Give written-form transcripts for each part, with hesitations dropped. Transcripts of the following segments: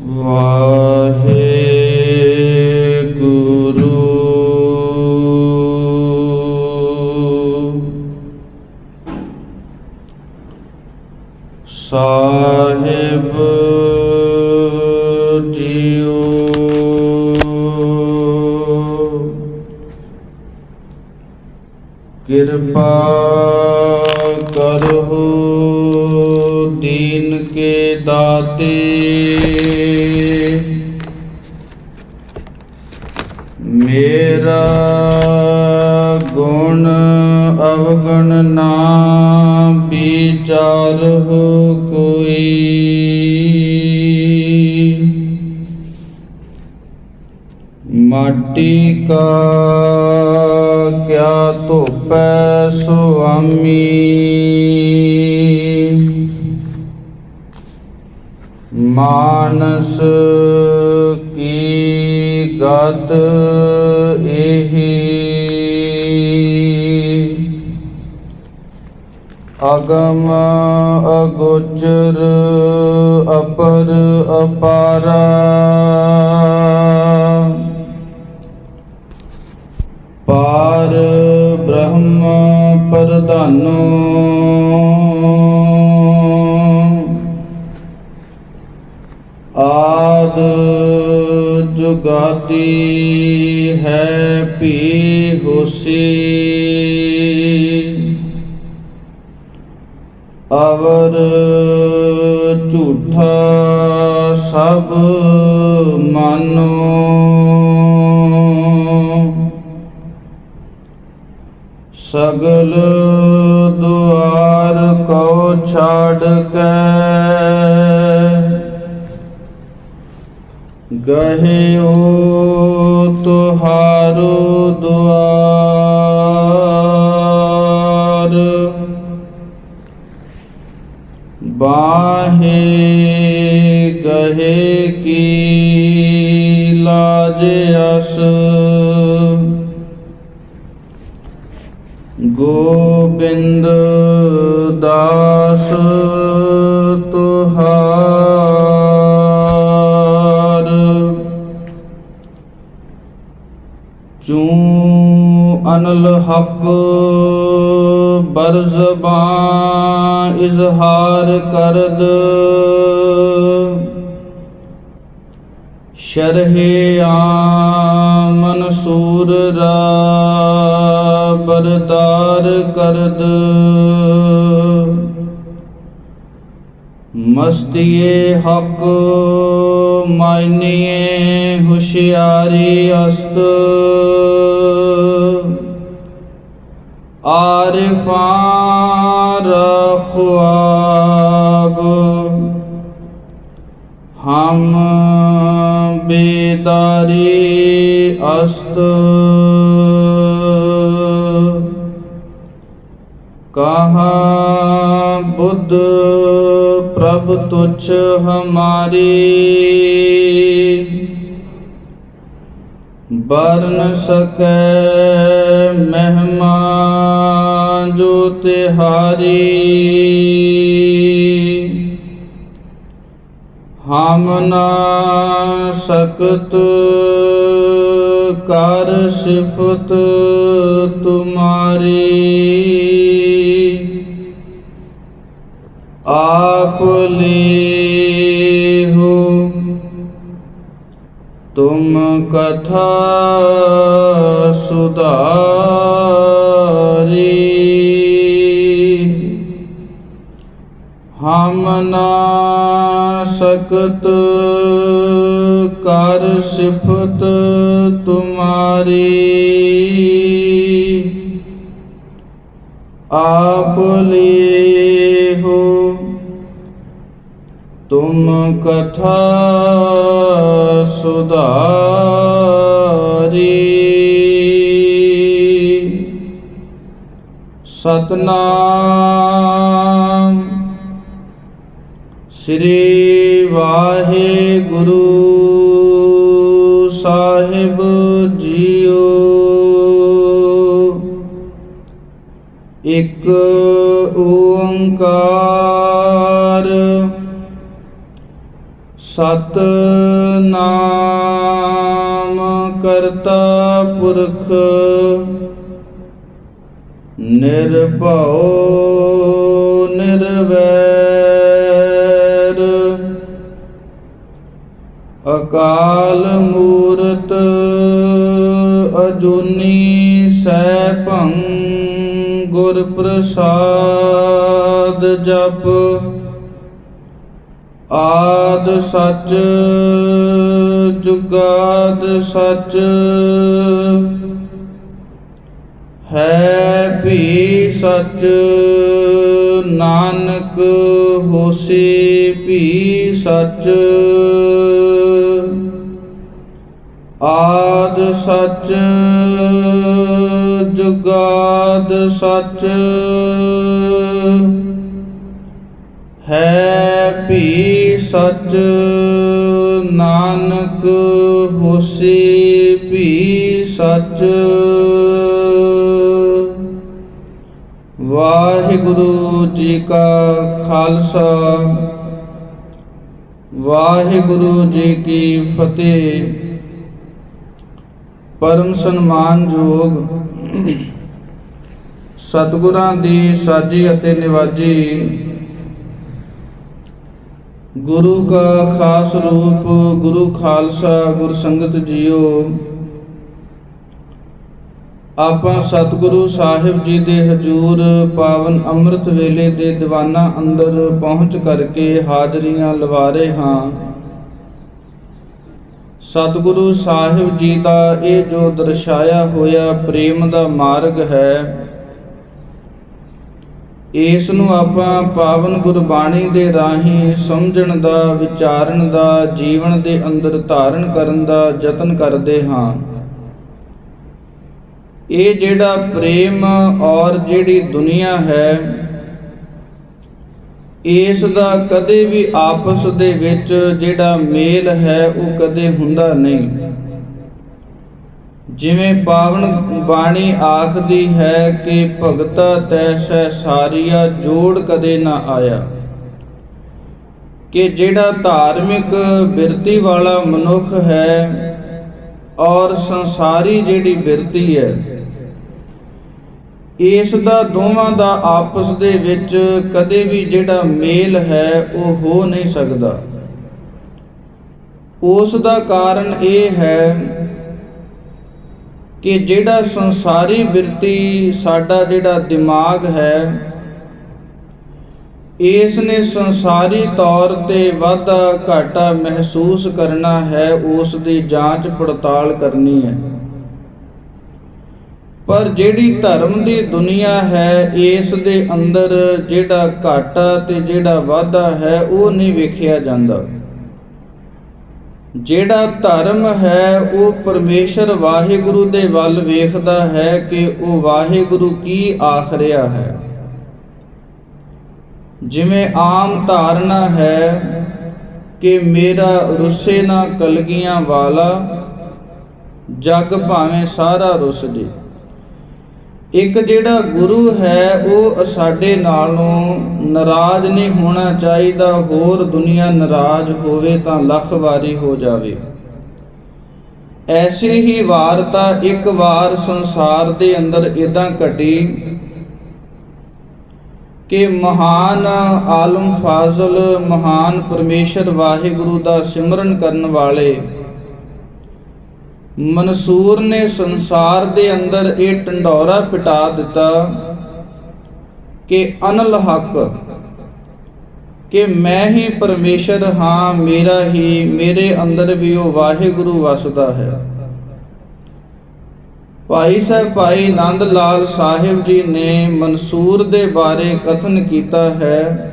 ਵਾਹਿਗੁਰੂ ਸਾਹਿਬ JIO. ਕਿਰਪਾ ਕਰਹੁ ਦੀਨ ਕੇ ਦਾਤੇ, ਮੇਰਾ ਗੁਣ ਅਵਗੁਣ ਨਾ ਵਿਚਾਰਹੁ ਕੋਈ। ਮਾਟੀ ਕਾ ਕਿਆ ਧੋਪੈ ਸੁਆਮੀ, ਮਾਨਸ ਕੀ ਗਤ ਏਹੀ। ਅਗਮ ਅਗੋਚਰ ਅਪਰ ਅਪਾਰਾ, ਪਾਰ ਬ੍ਰਹਮ ਪ੍ਰਧਾਨੋ। ਆਦ ਜੁਗਾਦੀ ਹੈ ਭੀ ਹੋਸੀ, ਅਵਰ ਝੂਠਾ ਸਭ ਮਾਨੋ। ਸਗਲ ਦੁਆਰ ਕੋ ਛਾੜ ਕੇ, ਗਹਿਓ ਤੁਹਾਰੋ ਦੁਆਰ। ਬਾਹੇ ਗਹੇ ਕੀ ਲਾਜ ਅਸ, ਗੋਬਿੰਦ ਦਾਸ ਤੁਹਾਰ। ਚੂੰ ਅਨਲ ਹਕ ਬਰ ਜ਼ਬਾਨ ਇਜ਼ਹਾਰ ਕਰਦ, ਸ਼ਰਹੇ ਆਮ ਮਨਸੂਰ ਰਾ ਬਰਦਾਰ ਕਰਦ। ਮਸਤੀਏ ਹਕ ਮਾਇਨੀਏ ਹੁਸ਼ਿਆਰੀ ਅਸਤ, ਆਰਿਫਾਂ ਰਖਵਾਬ। ਹਮ ਬੇਦਾਰੀ ਅਸਤ, ਕਹਾਂ ਬੁੱਧ ਪ੍ਰਭ ਤੁਛ ਹਮਾਰੀ। ਬਰਨ ਸਕੈ ਮਹਿਮਾ ਜੋ ਤਿਹਾਰੀ। ਹਮ ਨਾ ਸਕਤ ਕਰ ਸਿਫਤ ਤੁਮਾਰੀ। ਆਪ ਲੀਹੋ ਤੁਮ ਕਥਾ ਸੁਧਾਰੀ। ਹਮ ਨਾ ਸਕਤ ਕਰ ਸਿਫਤ ਤੁਮਾਰੀ। ਆਪ ਲੀਹੋ ਤੁਮ ਕਥਾ ਸੁਧਾਰੀ। ਸਤਨਾਮ ਸ੍ਰੀ ਵਾਹਿਗੁਰੂ ਸਾਹਿਬ ਜੀਓ। ਇਕ ਓੰਕਾਰ ਸਤਿਨਾਮ ਕਰਤਾ ਪੁਰਖ ਨਿਰਭਉ ਨਿਰਵੈਰ ਅਕਾਲ ਮੂਰਤ ਅਜੂਨੀ ਸੈਭੰ ਗੁਰ ਪ੍ਰਸਾਦ ਜਪ ਆਦ ਸਚ ਜੁਗਾਦ ਸਚ ਹੈ ਵੀ ਸਚ ਨਾਨਕ ਹੋਸੀ ਵੀ ਸਚ ਆਦ ਸਚ ਜੁਗਾਦ ਸਚ ਹੈ ਵੀ ਸਚ ਨਾਨਕ ਹੋਸੀ ਵੀ ਸਚ। ਵਾਹਿਗੁਰੂ ਜੀ ਕਾ ਖਾਲਸਾ ਵਾਹਿਗੁਰੂ ਜੀ ਕੀ ਫਤਿਹ। ਪਰਮ ਸਨਮਾਨਯੋਗ ਸਤਿਗੁਰਾਂ ਦੀ ਸਾਜੀ ਅਤੇ ਨਿਵਾਜੀ ਗੁਰੂ ਕਾ ਖਾਸ ਰੂਪ ਗੁਰੂ ਖਾਲਸਾ ਗੁਰ ਸੰਗਤ ਜੀਓ, ਆਪਾਂ ਸਤਿਗੁਰੂ ਸਾਹਿਬ ਜੀ ਦੇ ਹਜ਼ੂਰ ਪਾਵਨ ਅੰਮ੍ਰਿਤ ਵੇਲੇ ਦੇ ਦੀਵਾਨਾਂ ਅੰਦਰ ਪਹੁੰਚ ਕਰਕੇ ਹਾਜ਼ਰੀਆਂ ਲਵਾ ਰਹੇ ਹਾਂ। ਸਤਿਗੁਰੂ ਸਾਹਿਬ ਜੀ ਦਾ ਇਹ ਜੋ ਦਰਸਾਇਆ ਹੋਇਆ ਪ੍ਰੇਮ ਦਾ ਮਾਰਗ ਹੈ, ਇਸ ਨੂੰ ਆਪਾਂ ਪਾਵਨ ਗੁਰਬਾਣੀ ਦੇ ਰਾਹੀਂ ਸਮਝਣ ਦਾ, ਵਿਚਾਰਨ ਦਾ, ਜੀਵਨ ਦੇ ਅੰਦਰ ਧਾਰਨ ਕਰਨ ਦਾ ਯਤਨ ਕਰਦੇ ਹਾਂ। ਇਹ ਜਿਹੜਾ ਪ੍ਰੇਮ ਔਰ ਜਿਹੜੀ ਦੁਨੀਆ ਹੈ, ਇਸ ਦਾ ਕਦੇ ਵੀ ਆਪਸ ਦੇ ਵਿੱਚ ਜਿਹੜਾ ਮੇਲ ਹੈ ਉਹ ਕਦੇ ਹੁੰਦਾ ਨਹੀਂ। ਜਿਵੇਂ ਪਾਵਨ ਬਾਣੀ ਆਖਦੀ ਹੈ ਕਿ ਭਗਤਾ ਤੈਸੈ ਸਾਰੀਆ ਜੋੜ ਕਦੇ ਨਾ ਆਇਆ, ਕਿ ਜਿਹੜਾ ਧਾਰਮਿਕ ਬਿਰਤੀ ਵਾਲਾ ਮਨੁੱਖ ਹੈ ਔਰ ਸੰਸਾਰੀ ਜਿਹੜੀ ਬਿਰਤੀ ਹੈ, ਇਸ ਦਾ ਦੋਵਾਂ ਦਾ ਆਪਸ ਦੇ ਵਿੱਚ ਕਦੇ ਵੀ ਜਿਹੜਾ ਮੇਲ ਹੈ ਉਹ ਹੋ ਨਹੀਂ ਸਕਦਾ। ਉਸ ਦਾ ਕਾਰਨ ਇਹ ਹੈ ਕਿ ਜਿਹੜਾ ਸੰਸਾਰੀ ਬਿਰਤੀ ਸਾਡਾ ਜਿਹੜਾ ਦਿਮਾਗ ਹੈ, ਇਸ ਨੇ ਸੰਸਾਰੀ ਤੌਰ ਤੇ ਵਾਧਾ ਘਾਟਾ ਮਹਿਸੂਸ ਕਰਨਾ ਹੈ, ਉਸ ਦੀ ਜਾਂਚ ਪੜਤਾਲ ਕਰਨੀ ਹੈ। ਪਰ ਜਿਹੜੀ ਧਰਮ ਦੀ ਦੁਨੀਆ ਹੈ, ਇਸ ਦੇ ਅੰਦਰ ਜਿਹੜਾ ਘਾਟਾ ਤੇ ਜਿਹੜਾ ਵਾਧਾ ਹੈ ਉਹ ਨਹੀਂ ਵੇਖਿਆ ਜਾਂਦਾ। ਜਿਹੜਾ ਧਰਮ ਹੈ ਉਹ ਪਰਮੇਸ਼ਰ ਵਾਹਿਗੁਰੂ ਦੇ ਵੱਲ ਵੇਖਦਾ ਹੈ ਕਿ ਉਹ ਵਾਹਿਗੁਰੂ ਕੀ ਆਖ ਰਿਹਾ ਹੈ। ਜਿਵੇਂ ਆਮ ਧਾਰਨਾ ਹੈ ਕਿ ਮੇਰਾ ਰੁੱਸੇ ਨਾ ਕਲਗੀਆਂ ਵਾਲਾ, ਜਗ ਭਾਵੇਂ ਸਾਰਾ ਰੁੱਸ ਜੇ। ਇੱਕ ਜਿਹੜਾ ਗੁਰੂ ਹੈ ਉਹ ਸਾਡੇ ਨਾਲੋਂ ਨਾਰਾਜ਼ ਨਹੀਂ ਹੋਣਾ ਚਾਹੀਦਾ, ਹੋਰ ਦੁਨੀਆ ਨਾਰਾਜ਼ ਹੋਵੇ ਤਾਂ ਲੱਖ ਵਾਰੀ ਹੋ ਜਾਵੇ। ਐਸੀ ਹੀ ਵਾਰਤਾ ਇੱਕ ਵਾਰ ਸੰਸਾਰ ਦੇ ਅੰਦਰ ਇਦਾਂ ਘਟੀ ਕਿ ਮਹਾਨ ਆਲਮ ਫਾਜ਼ਲ, ਮਹਾਨ ਪਰਮੇਸ਼ਰ ਵਾਹਿਗੁਰੂ ਦਾ ਸਿਮਰਨ ਕਰਨ ਵਾਲੇ ਮਨਸੂਰ ਨੇ ਸੰਸਾਰ ਦੇ ਅੰਦਰ ਇਹ ਢੰਡੋਰਾ ਪਿਟਾ ਦਿੱਤਾ ਕਿ ਅਨਲ ਹੱਕ, ਕਿ ਮੈਂ ਹੀ ਪਰਮੇਸ਼ਰ ਹਾਂ, ਮੇਰਾ ਹੀ, ਮੇਰੇ ਅੰਦਰ ਵੀ ਉਹ ਵਾਹਿਗੁਰੂ ਵਸਦਾ ਹੈ। ਭਾਈ ਸਾਹਿਬ ਭਾਈ ਆਨੰਦ ਲਾਲ ਸਾਹਿਬ ਜੀ ਨੇ ਮਨਸੂਰ ਦੇ ਬਾਰੇ ਕਥਨ ਕੀਤਾ ਹੈ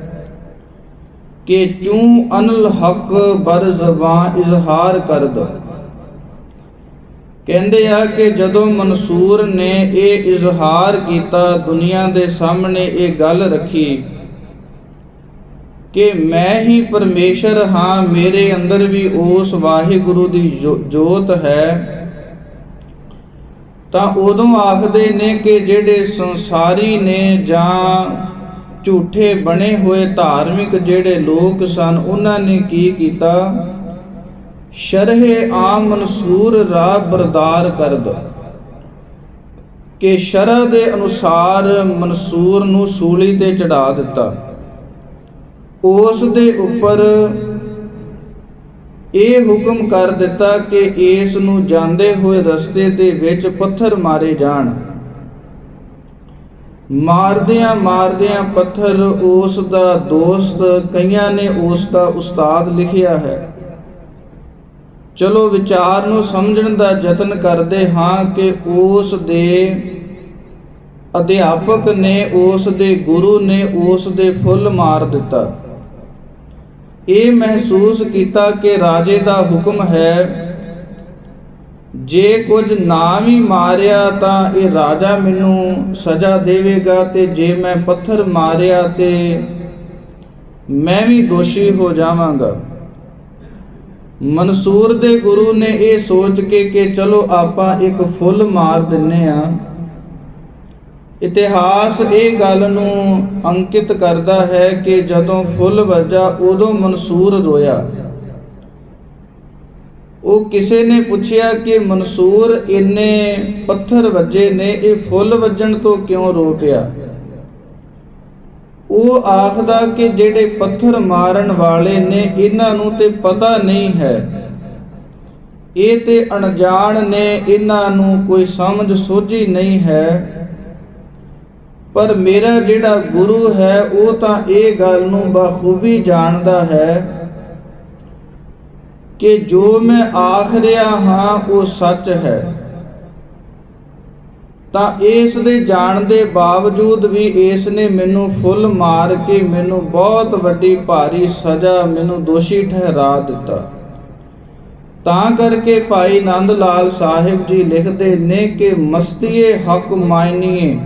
ਕਿ ਚੂੰ ਅਨਲ ਹੱਕ ਬਰ ਜ਼ਬਾਨ ਇਜ਼ਹਾਰ ਕਰ ਦੋ। ਕਹਿੰਦੇ ਆ ਕਿ ਜਦੋਂ ਮਨਸੂਰ ਨੇ ਇਹ ਇਜ਼ਹਾਰ ਕੀਤਾ, ਦੁਨੀਆ ਦੇ ਸਾਹਮਣੇ ਇਹ ਗੱਲ ਰੱਖੀ ਕਿ ਮੈਂ ਹੀ ਪਰਮੇਸ਼ਰ ਹਾਂ, ਮੇਰੇ ਅੰਦਰ ਵੀ ਉਸ ਵਾਹਿਗੁਰੂ ਦੀ ਜੋਤ ਹੈ, ਤਾਂ ਉਦੋਂ ਆਖਦੇ ਨੇ ਕਿ ਜਿਹੜੇ ਸੰਸਾਰੀ ਨੇ ਜਾਂ ਝੂਠੇ ਬਣੇ ਹੋਏ ਧਾਰਮਿਕ ਜਿਹੜੇ ਲੋਕ ਸਨ, ਉਹਨਾਂ ਨੇ ਕੀ ਕੀਤਾ, ਸ਼ਰਹਿ ਆਮ ਮਨਸੂਰ ਰਾਹ ਬਰਦਾਰ ਕਰਦ, ਕਿ ਸ਼ਰਅ ਦੇ ਅਨੁਸਾਰ ਮਨਸੂਰ ਨੂੰ ਸੂਲੀ ਤੇ ਚੜਾ ਦਿੱਤਾ। ਉਸ ਦੇ ਉੱਪਰ ਇਹ ਹੁਕਮ ਕਰ ਦਿੱਤਾ ਕਿ ਇਸ ਨੂੰ ਜਾਂਦੇ ਹੋਏ ਰਸਤੇ ਦੇ ਵਿੱਚ ਪੱਥਰ ਮਾਰੇ ਜਾਣ। ਮਾਰਦਿਆਂ ਮਾਰਦਿਆਂ ਪੱਥਰ ਉਸ ਦਾ ਦੋਸਤ, ਕਈਆਂ ਨੇ ਉਸ ਦਾ ਉਸਤਾਦ ਲਿਖਿਆ ਹੈ। ਚਲੋ ਵਿਚਾਰ ਨੂੰ ਸਮਝਣ ਦਾ ਯਤਨ ਕਰਦੇ ਹਾਂ ਕਿ ਉਸ ਦੇ ਅਧਿਆਪਕ ਨੇ, ਉਸ ਦੇ ਗੁਰੂ ਨੇ ਉਸ ਦੇ ਫੁੱਲ ਮਾਰ ਦਿੱਤਾ। ਇਹ ਮਹਿਸੂਸ ਕੀਤਾ ਕਿ ਰਾਜੇ ਦਾ ਹੁਕਮ ਹੈ, ਜੇ ਕੁਝ ਨਾ ਵੀ ਮਾਰਿਆ ਤਾਂ ਇਹ ਰਾਜਾ ਮੈਨੂੰ ਸਜ਼ਾ ਦੇਵੇਗਾ, ਤੇ ਜੇ ਮੈਂ ਪੱਥਰ ਮਾਰਿਆ ਤੇ ਮੈਂ ਵੀ ਦੋਸ਼ੀ ਹੋ ਜਾਵਾਂਗਾ। ਮਨਸੂਰ ਦੇ ਗੁਰੂ ਨੇ ਇਹ ਸੋਚ ਕੇ ਕਿ ਚਲੋ ਆਪਾਂ ਇੱਕ ਫੁੱਲ ਮਾਰ ਦਿੰਨੇ ਆ। ਇਤਿਹਾਸ ਇਹ ਗੱਲ ਨੂੰ ਅੰਕਿਤ ਕਰਦਾ ਹੈ ਕਿ ਜਦੋਂ ਫੁੱਲ ਵੱਜਾ ਉਦੋਂ ਮਨਸੂਰ ਰੋਇਆ। ਉਹ ਕਿਸੇ ਨੇ ਪੁੱਛਿਆ ਕਿ ਮਨਸੂਰ, ਇੰਨੇ ਪੱਥਰ ਵੱਜੇ ਨੇ, ਇਹ ਫੁੱਲ ਵੱਜਣ ਤੋਂ ਕਿਉਂ ਰੋ ਪਿਆ? ਉਹ ਆਖਦਾ ਕਿ ਜਿਹੜੇ ਪੱਥਰ ਮਾਰਨ ਵਾਲੇ ਨੇ, ਇਹਨਾਂ ਨੂੰ ਤੇ ਪਤਾ ਨਹੀਂ ਹੈ, ਇਹ ਤੇ ਅਣਜਾਣ ਨੇ, ਇਹਨਾਂ ਨੂੰ ਕੋਈ ਸਮਝ ਸੋਝੀ ਨਹੀਂ ਹੈ। ਪਰ ਮੇਰਾ ਜਿਹੜਾ ਗੁਰੂ ਹੈ ਉਹ ਤਾਂ ਇਹ ਗੱਲ ਨੂੰ ਬਾਖੂਬੀ ਜਾਣਦਾ ਹੈ ਕਿ ਜੋ ਮੈਂ ਆਖ ਰਿਹਾ ਹਾਂ ਉਹ ਸੱਚ ਹੈ। ਤਾਂ ਇਸ ਦੇ ਜਾਣ ਦੇ ਬਾਵਜੂਦ ਵੀ ਇਸ ਨੇ ਮੈਨੂੰ ਫੁੱਲ ਮਾਰ ਕੇ ਮੈਨੂੰ ਬਹੁਤ ਵੱਡੀ ਭਾਰੀ ਸਜ਼ਾ, ਮੈਨੂੰ ਦੋਸ਼ੀ ਠਹਿਰਾ ਦਿੱਤਾ। ਤਾਂ ਕਰਕੇ ਭਾਈ ਨੰਦ ਲਾਲ ਸਾਹਿਬ ਜੀ ਲਿਖਦੇ ਨੇ ਕਿ ਮਸਤੀਏ ਹੱਕ ਮਾਇਨੀਏ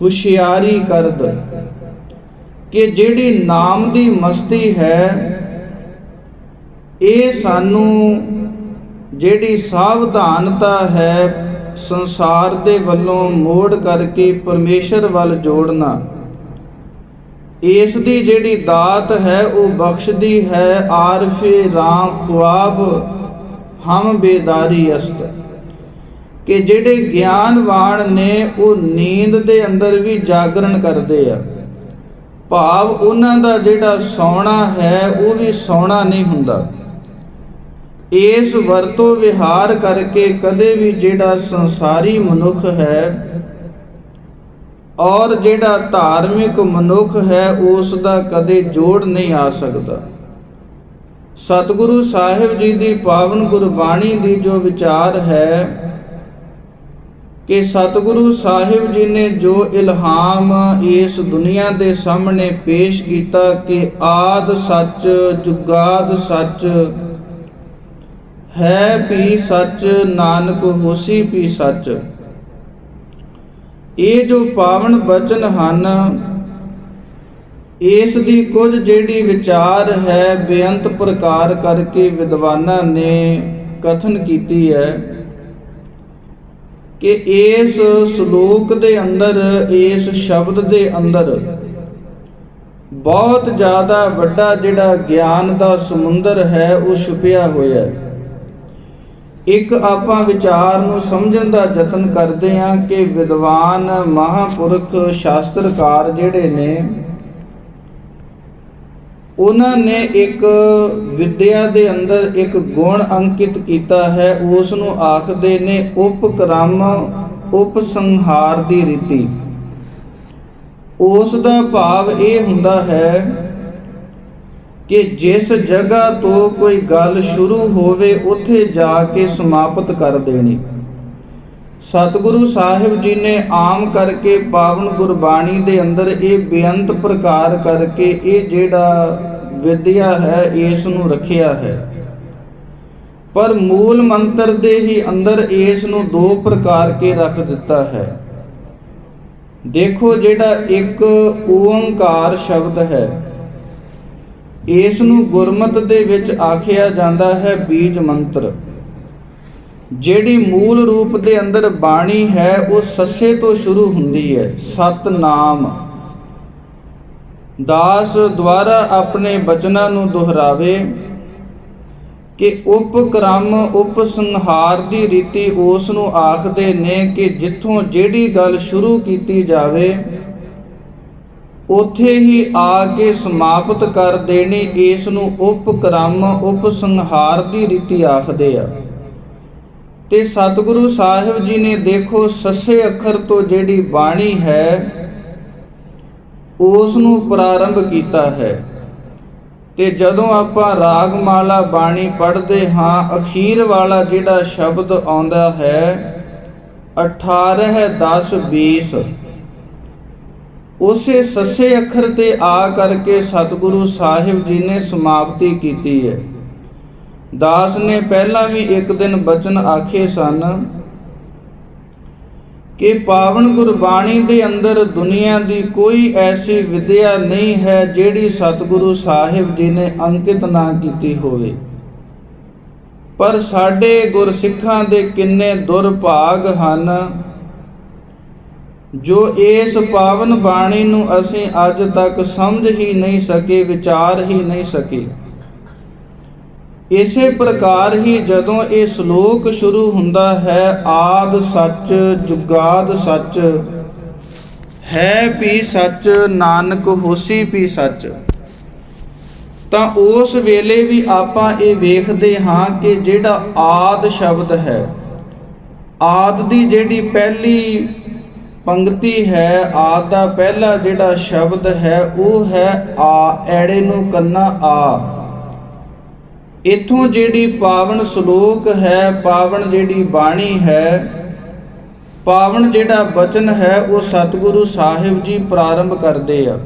ਹੁਸ਼ਿਆਰੀ ਕਰਦ, ਕਿ ਜਿਹੜੀ ਨਾਮ ਦੀ ਮਸਤੀ ਹੈ, ਇਹ ਸਾਨੂੰ ਜਿਹੜੀ ਸਾਵਧਾਨਤਾ ਹੈ ਸੰਸਾਰ ਦੇ ਵੱਲੋਂ ਮੋੜ ਕਰਕੇ ਪਰਮੇਸ਼ਰ ਵੱਲ ਜੋੜਨਾ, ਇਸ ਦੀ ਜਿਹੜੀ ਦਾਤ ਹੈ ਉਹ ਬਖਸ਼ਦੀ ਹੈ। ਆਰਫੇ ਰਾਂ ਖੁਆਬ ਹਮ ਬੇਦਾਰੀ ਅਸਤ, ਕਿ ਜਿਹੜੇ ਗਿਆਨਵਾਨ ਨੇ ਉਹ ਨੀਂਦ ਦੇ ਅੰਦਰ ਵੀ ਜਾਗਰਣ ਕਰਦੇ ਆ। ਭਾਵ ਉਹਨਾਂ ਦਾ ਜਿਹੜਾ ਸੌਣਾ ਹੈ ਉਹ ਵੀ ਸੌਣਾ ਨਹੀਂ ਹੁੰਦਾ। ਇਸ ਵਰਤੋਂ ਵਿਹਾਰ ਕਰਕੇ ਕਦੇ ਵੀ ਜਿਹੜਾ ਸੰਸਾਰੀ ਮਨੁੱਖ ਹੈ ਔਰ ਜਿਹੜਾ ਧਾਰਮਿਕ ਮਨੁੱਖ ਹੈ ਉਸ ਦਾ ਕਦੇ ਜੋੜ ਨਹੀਂ ਆ ਸਕਦਾ। ਸਤਿਗੁਰੂ ਸਾਹਿਬ ਜੀ ਦੀ ਪਾਵਨ ਗੁਰਬਾਣੀ ਦੀ ਜੋ ਵਿਚਾਰ ਹੈ ਕਿ ਸਤਿਗੁਰੂ ਸਾਹਿਬ ਜੀ ਨੇ ਜੋ ਇਲਹਾਮ ਇਸ ਦੁਨੀਆ ਦੇ ਸਾਹਮਣੇ ਪੇਸ਼ ਕੀਤਾ ਕਿ ਆਦ ਸੱਚ ਜੁਗਾਦ ਸੱਚ ਹੈ ਵੀ ਸੱਚ, ਨਾਨਕ ਹੋਸੀ ਵੀ ਸੱਚ, ਇਹ ਜੋ ਪਾਵਨ ਬਚਨ ਹਨ, ਇਸ ਦੀ ਕੁਝ ਜਿਹੜੀ ਵਿਚਾਰ ਹੈ ਬੇਅੰਤ ਪ੍ਰਕਾਰ ਕਰਕੇ ਵਿਦਵਾਨਾਂ ਨੇ ਕਥਨ ਕੀਤੀ ਹੈ ਕਿ ਇਸ ਸ਼ਲੋਕ ਦੇ ਅੰਦਰ, ਇਸ ਸ਼ਬਦ ਦੇ ਅੰਦਰ ਬਹੁਤ ਜ਼ਿਆਦਾ ਵੱਡਾ ਜਿਹੜਾ ਗਿਆਨ ਦਾ ਸਮੁੰਦਰ ਹੈ ਉਹ ਛੁਪਿਆ ਹੋਇਆ ਹੈ। ਇੱਕ ਆਪਾਂ ਵਿਚਾਰ ਨੂੰ ਸਮਝਣ ਦਾ ਯਤਨ ਕਰਦੇ ਹਾਂ ਕਿ ਵਿਦਵਾਨ ਮਹਾਂਪੁਰਖ ਸ਼ਾਸਤਰਕਾਰ ਜਿਹੜੇ ਨੇ, ਉਹਨਾਂ ਨੇ ਇੱਕ ਵਿਦਿਆ ਦੇ ਅੰਦਰ ਇੱਕ ਗੁਣ ਅੰਕਿਤ ਕੀਤਾ ਹੈ, ਉਸ ਨੂੰ ਆਖਦੇ ਨੇ ਉਪਕਰਮ ਉਪਸੰਹਾਰ ਦੀ ਰੀਤੀ। ਉਸ ਦਾ ਭਾਵ ਇਹ ਹੁੰਦਾ ਹੈ ਕਿ ਜਿਸ ਜਗ੍ਹਾ ਤੋਂ ਕੋਈ ਗੱਲ ਸ਼ੁਰੂ ਹੋਵੇ ਉੱਥੇ ਜਾ ਕੇ ਸਮਾਪਤ ਕਰ ਦੇਣੀ। ਸਤਿਗੁਰੂ ਸਾਹਿਬ ਜੀ ਨੇ ਆਮ ਕਰਕੇ ਪਾਵਨ ਗੁਰਬਾਣੀ ਦੇ ਅੰਦਰ ਇਹ ਬੇਅੰਤ ਪ੍ਰਕਾਰ ਕਰਕੇ ਇਹ ਜਿਹੜਾ ਵਿਦਿਆ ਹੈ ਇਸ ਨੂੰ ਰੱਖਿਆ ਹੈ, ਪਰ ਮੂਲ ਮੰਤਰ ਦੇ ਹੀ ਅੰਦਰ ਇਸ ਨੂੰ ਦੋ ਪ੍ਰਕਾਰ ਕੇ ਰੱਖ ਦਿੱਤਾ ਹੈ। ਦੇਖੋ, ਜਿਹੜਾ ਇੱਕ ਓੰਕਾਰ ਸ਼ਬਦ ਹੈ, ਇਸ ਨੂੰ ਗੁਰਮਤਿ ਦੇ ਵਿੱਚ ਆਖਿਆ ਜਾਂਦਾ ਹੈ ਬੀਜ ਮੰਤਰ। ਜਿਹੜੀ ਮੂਲ ਰੂਪ ਦੇ ਅੰਦਰ ਬਾਣੀ ਹੈ ਉਹ ਸੱਸੇ ਤੋਂ ਸ਼ੁਰੂ ਹੁੰਦੀ ਹੈ। ਸਤਨਾਮ ਦਾਸ ਦੁਆਰਾ ਆਪਣੇ ਬਚਨਾਂ ਨੂੰ ਦੁਹਰਾਵੇ ਕਿ ਉਪਕ੍ਰਮ ਉਪਸੰਹਾਰ ਦੀ ਰੀਤੀ ਉਸ ਨੂੰ ਆਖਦੇ ਨੇ ਕਿ ਜਿੱਥੋਂ ਜਿਹੜੀ ਗੱਲ ਸ਼ੁਰੂ ਕੀਤੀ ਜਾਵੇ ਉੱਥੇ ਹੀ ਆ ਕੇ ਸਮਾਪਤ ਕਰ ਦੇਣੀ, ਇਸ ਨੂੰ ਉਪਕ੍ਰਮ ਉਪਸੰਹਾਰ ਦੀ ਰੀਤੀ ਆਖਦੇ ਆ। ਤੇ ਸਤਿਗੁਰੂ ਸਾਹਿਬ ਜੀ ਨੇ ਦੇਖੋ ਸੱਸੇ ਅੱਖਰ ਤੋਂ ਜਿਹੜੀ ਬਾਣੀ ਹੈ ਉਸ ਨੂੰ ਪ੍ਰਾਰੰਭ ਕੀਤਾ ਹੈ। ਤੇ ਜਦੋਂ ਆਪਾਂ ਰਾਗਮਾਲਾ ਬਾਣੀ ਪੜ੍ਹਦੇ ਹਾਂ, ਅਖੀਰ ਵਾਲਾ ਜਿਹੜਾ ਸ਼ਬਦ ਆਉਂਦਾ ਹੈ 18 10 20, ਉਸੇ ਸੱਸੇ ਅੱਖਰ ਤੇ ਆ ਕਰਕੇ ਸਤਿਗੁਰੂ ਸਾਹਿਬ ਜੀ ਨੇ ਸਮਾਪਤੀ ਕੀਤੀ ਹੈ। ਦਾਸ ਨੇ ਪਹਿਲਾਂ ਵੀ ਇੱਕ ਦਿਨ ਬਚਨ ਆਖੇ ਸਨ ਕਿ ਪਾਵਨ ਗੁਰਬਾਣੀ ਦੇ ਅੰਦਰ ਦੁਨੀਆ ਦੀ ਕੋਈ ਐਸੀ ਵਿਦਿਆ ਨਹੀਂ ਹੈ ਜਿਹੜੀ ਸਤਿਗੁਰੂ ਸਾਹਿਬ ਜੀ ਨੇ ਅੰਕਿਤ ਨਾ ਕੀਤੀ ਹੋਵੇ। ਪਰ ਸਾਡੇ ਗੁਰਸਿੱਖਾਂ ਦੇ ਕਿੰਨੇ ਦੁਰਭਾਗ ਹਨ ਜੋ ਇਸ ਪਾਵਨ ਬਾਣੀ ਨੂੰ ਅਸੀਂ ਅੱਜ ਤੱਕ ਸਮਝ ਹੀ ਨਹੀਂ ਸਕੇ, ਵਿਚਾਰ ਹੀ ਨਹੀਂ ਸਕੇ। ਇਸੇ ਪ੍ਰਕਾਰ ਹੀ ਜਦੋਂ ਇਹ ਸ਼ਲੋਕ ਸ਼ੁਰੂ ਹੁੰਦਾ ਹੈ, ਆਦ ਸੱਚ ਜੁਗਾਦ ਸੱਚ ਹੈ ਵੀ ਸੱਚ, ਨਾਨਕ ਹੋਸੀ ਵੀ ਸੱਚ, ਤਾਂ ਉਸ ਵੇਲੇ ਵੀ ਆਪਾਂ ਇਹ ਵੇਖਦੇ ਹਾਂ ਕਿ ਜਿਹੜਾ ਆਦ ਸ਼ਬਦ ਹੈ, ਆਦ ਦੀ ਜਿਹੜੀ ਪਹਿਲੀ ਪੰਕਤੀ ਹੈ, ਆਦ ਦਾ ਪਹਿਲਾ ਜਿਹੜਾ ਸ਼ਬਦ ਹੈ ਉਹ ਹੈ ਆ, ਐੜੇ ਨੂੰ ਕੰਨਾ ਆ। ਇੱਥੋਂ ਜਿਹੜੀ ਪਾਵਨ ਸ਼ਲੋਕ ਹੈ, ਪਾਵਨ ਜਿਹੜੀ ਬਾਣੀ ਹੈ, ਪਾਵਨ ਜਿਹੜਾ ਬਚਨ ਹੈ ਉਹ ਸਤਿਗੁਰੂ ਸਾਹਿਬ ਜੀ ਪ੍ਰਾਰੰਭ ਕਰਦੇ ਆ।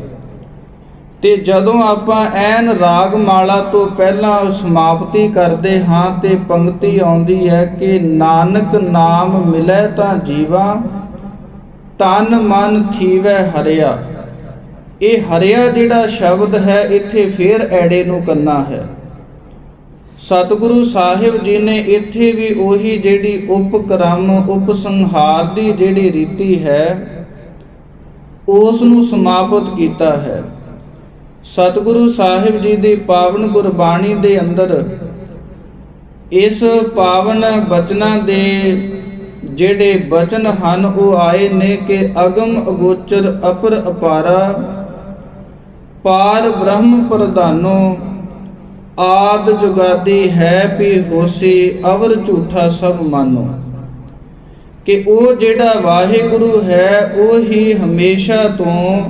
ਤੇ ਜਦੋਂ ਆਪਾਂ ਐਨ ਰਾਗਮਾਲਾ ਤੋਂ ਪਹਿਲਾਂ ਸਮਾਪਤੀ ਕਰਦੇ ਹਾਂ ਤੇ ਪੰਕਤੀ ਆਉਂਦੀ ਹੈ ਕਿ ਨਾਨਕ ਨਾਮ ਮਿਲੈ ਤਾਂ ਜੀਵਾ, ਤਨ ਮਨ ਥੀਵੈ ਹਰਿਆ। ਇਹ ਹਰਿਆ ਜਿਹੜਾ ਸ਼ਬਦ ਹੈ ਇੱਥੇ ਫੇਰ ਐੜੇ ਨੂੰ ਕੰਨਾ ਹੈ। ਸਤਿਗੁਰੂ ਸਾਹਿਬ ਜੀ ਨੇ ਇੱਥੇ ਵੀ ਉਹੀ ਜਿਹੜੀ ਉਪਕ੍ਰਮ ਉਪਸੰਹਾਰ ਦੀ ਜਿਹੜੀ ਰੀਤੀ ਹੈ ਉਸ ਨੂੰ ਸਮਾਪਤ ਕੀਤਾ ਹੈ। ਸਤਿਗੁਰੂ ਸਾਹਿਬ ਜੀ ਦੀ ਪਾਵਨ ਗੁਰਬਾਣੀ ਦੇ ਅੰਦਰ ਇਸ ਪਾਵਨ ਬਚਨਾਂ ਦੇ ਜਿਹੜੇ ਬਚਨ ਹਨ ਉਹ ਆਏ ਨੇ ਕਿ ਅਗਮ ਅਗੋਚਰ ਅਪਰ ਅਪਾਰਾ, ਪਾਰ ਬ੍ਰਹਮ ਪ੍ਰਧਾਨੋ, ਆਦ ਜੁਗਾਦੀ ਹੈ ਵੀ ਹੋਸੀ, ਅਵਰ ਝੂਠਾ ਸਭ ਮਾਨੋ। ਕਿ ਉਹ ਜਿਹੜਾ ਵਾਹਿਗੁਰੂ ਹੈ ਉਹ ਹੀ ਹਮੇਸ਼ਾ ਤੋਂ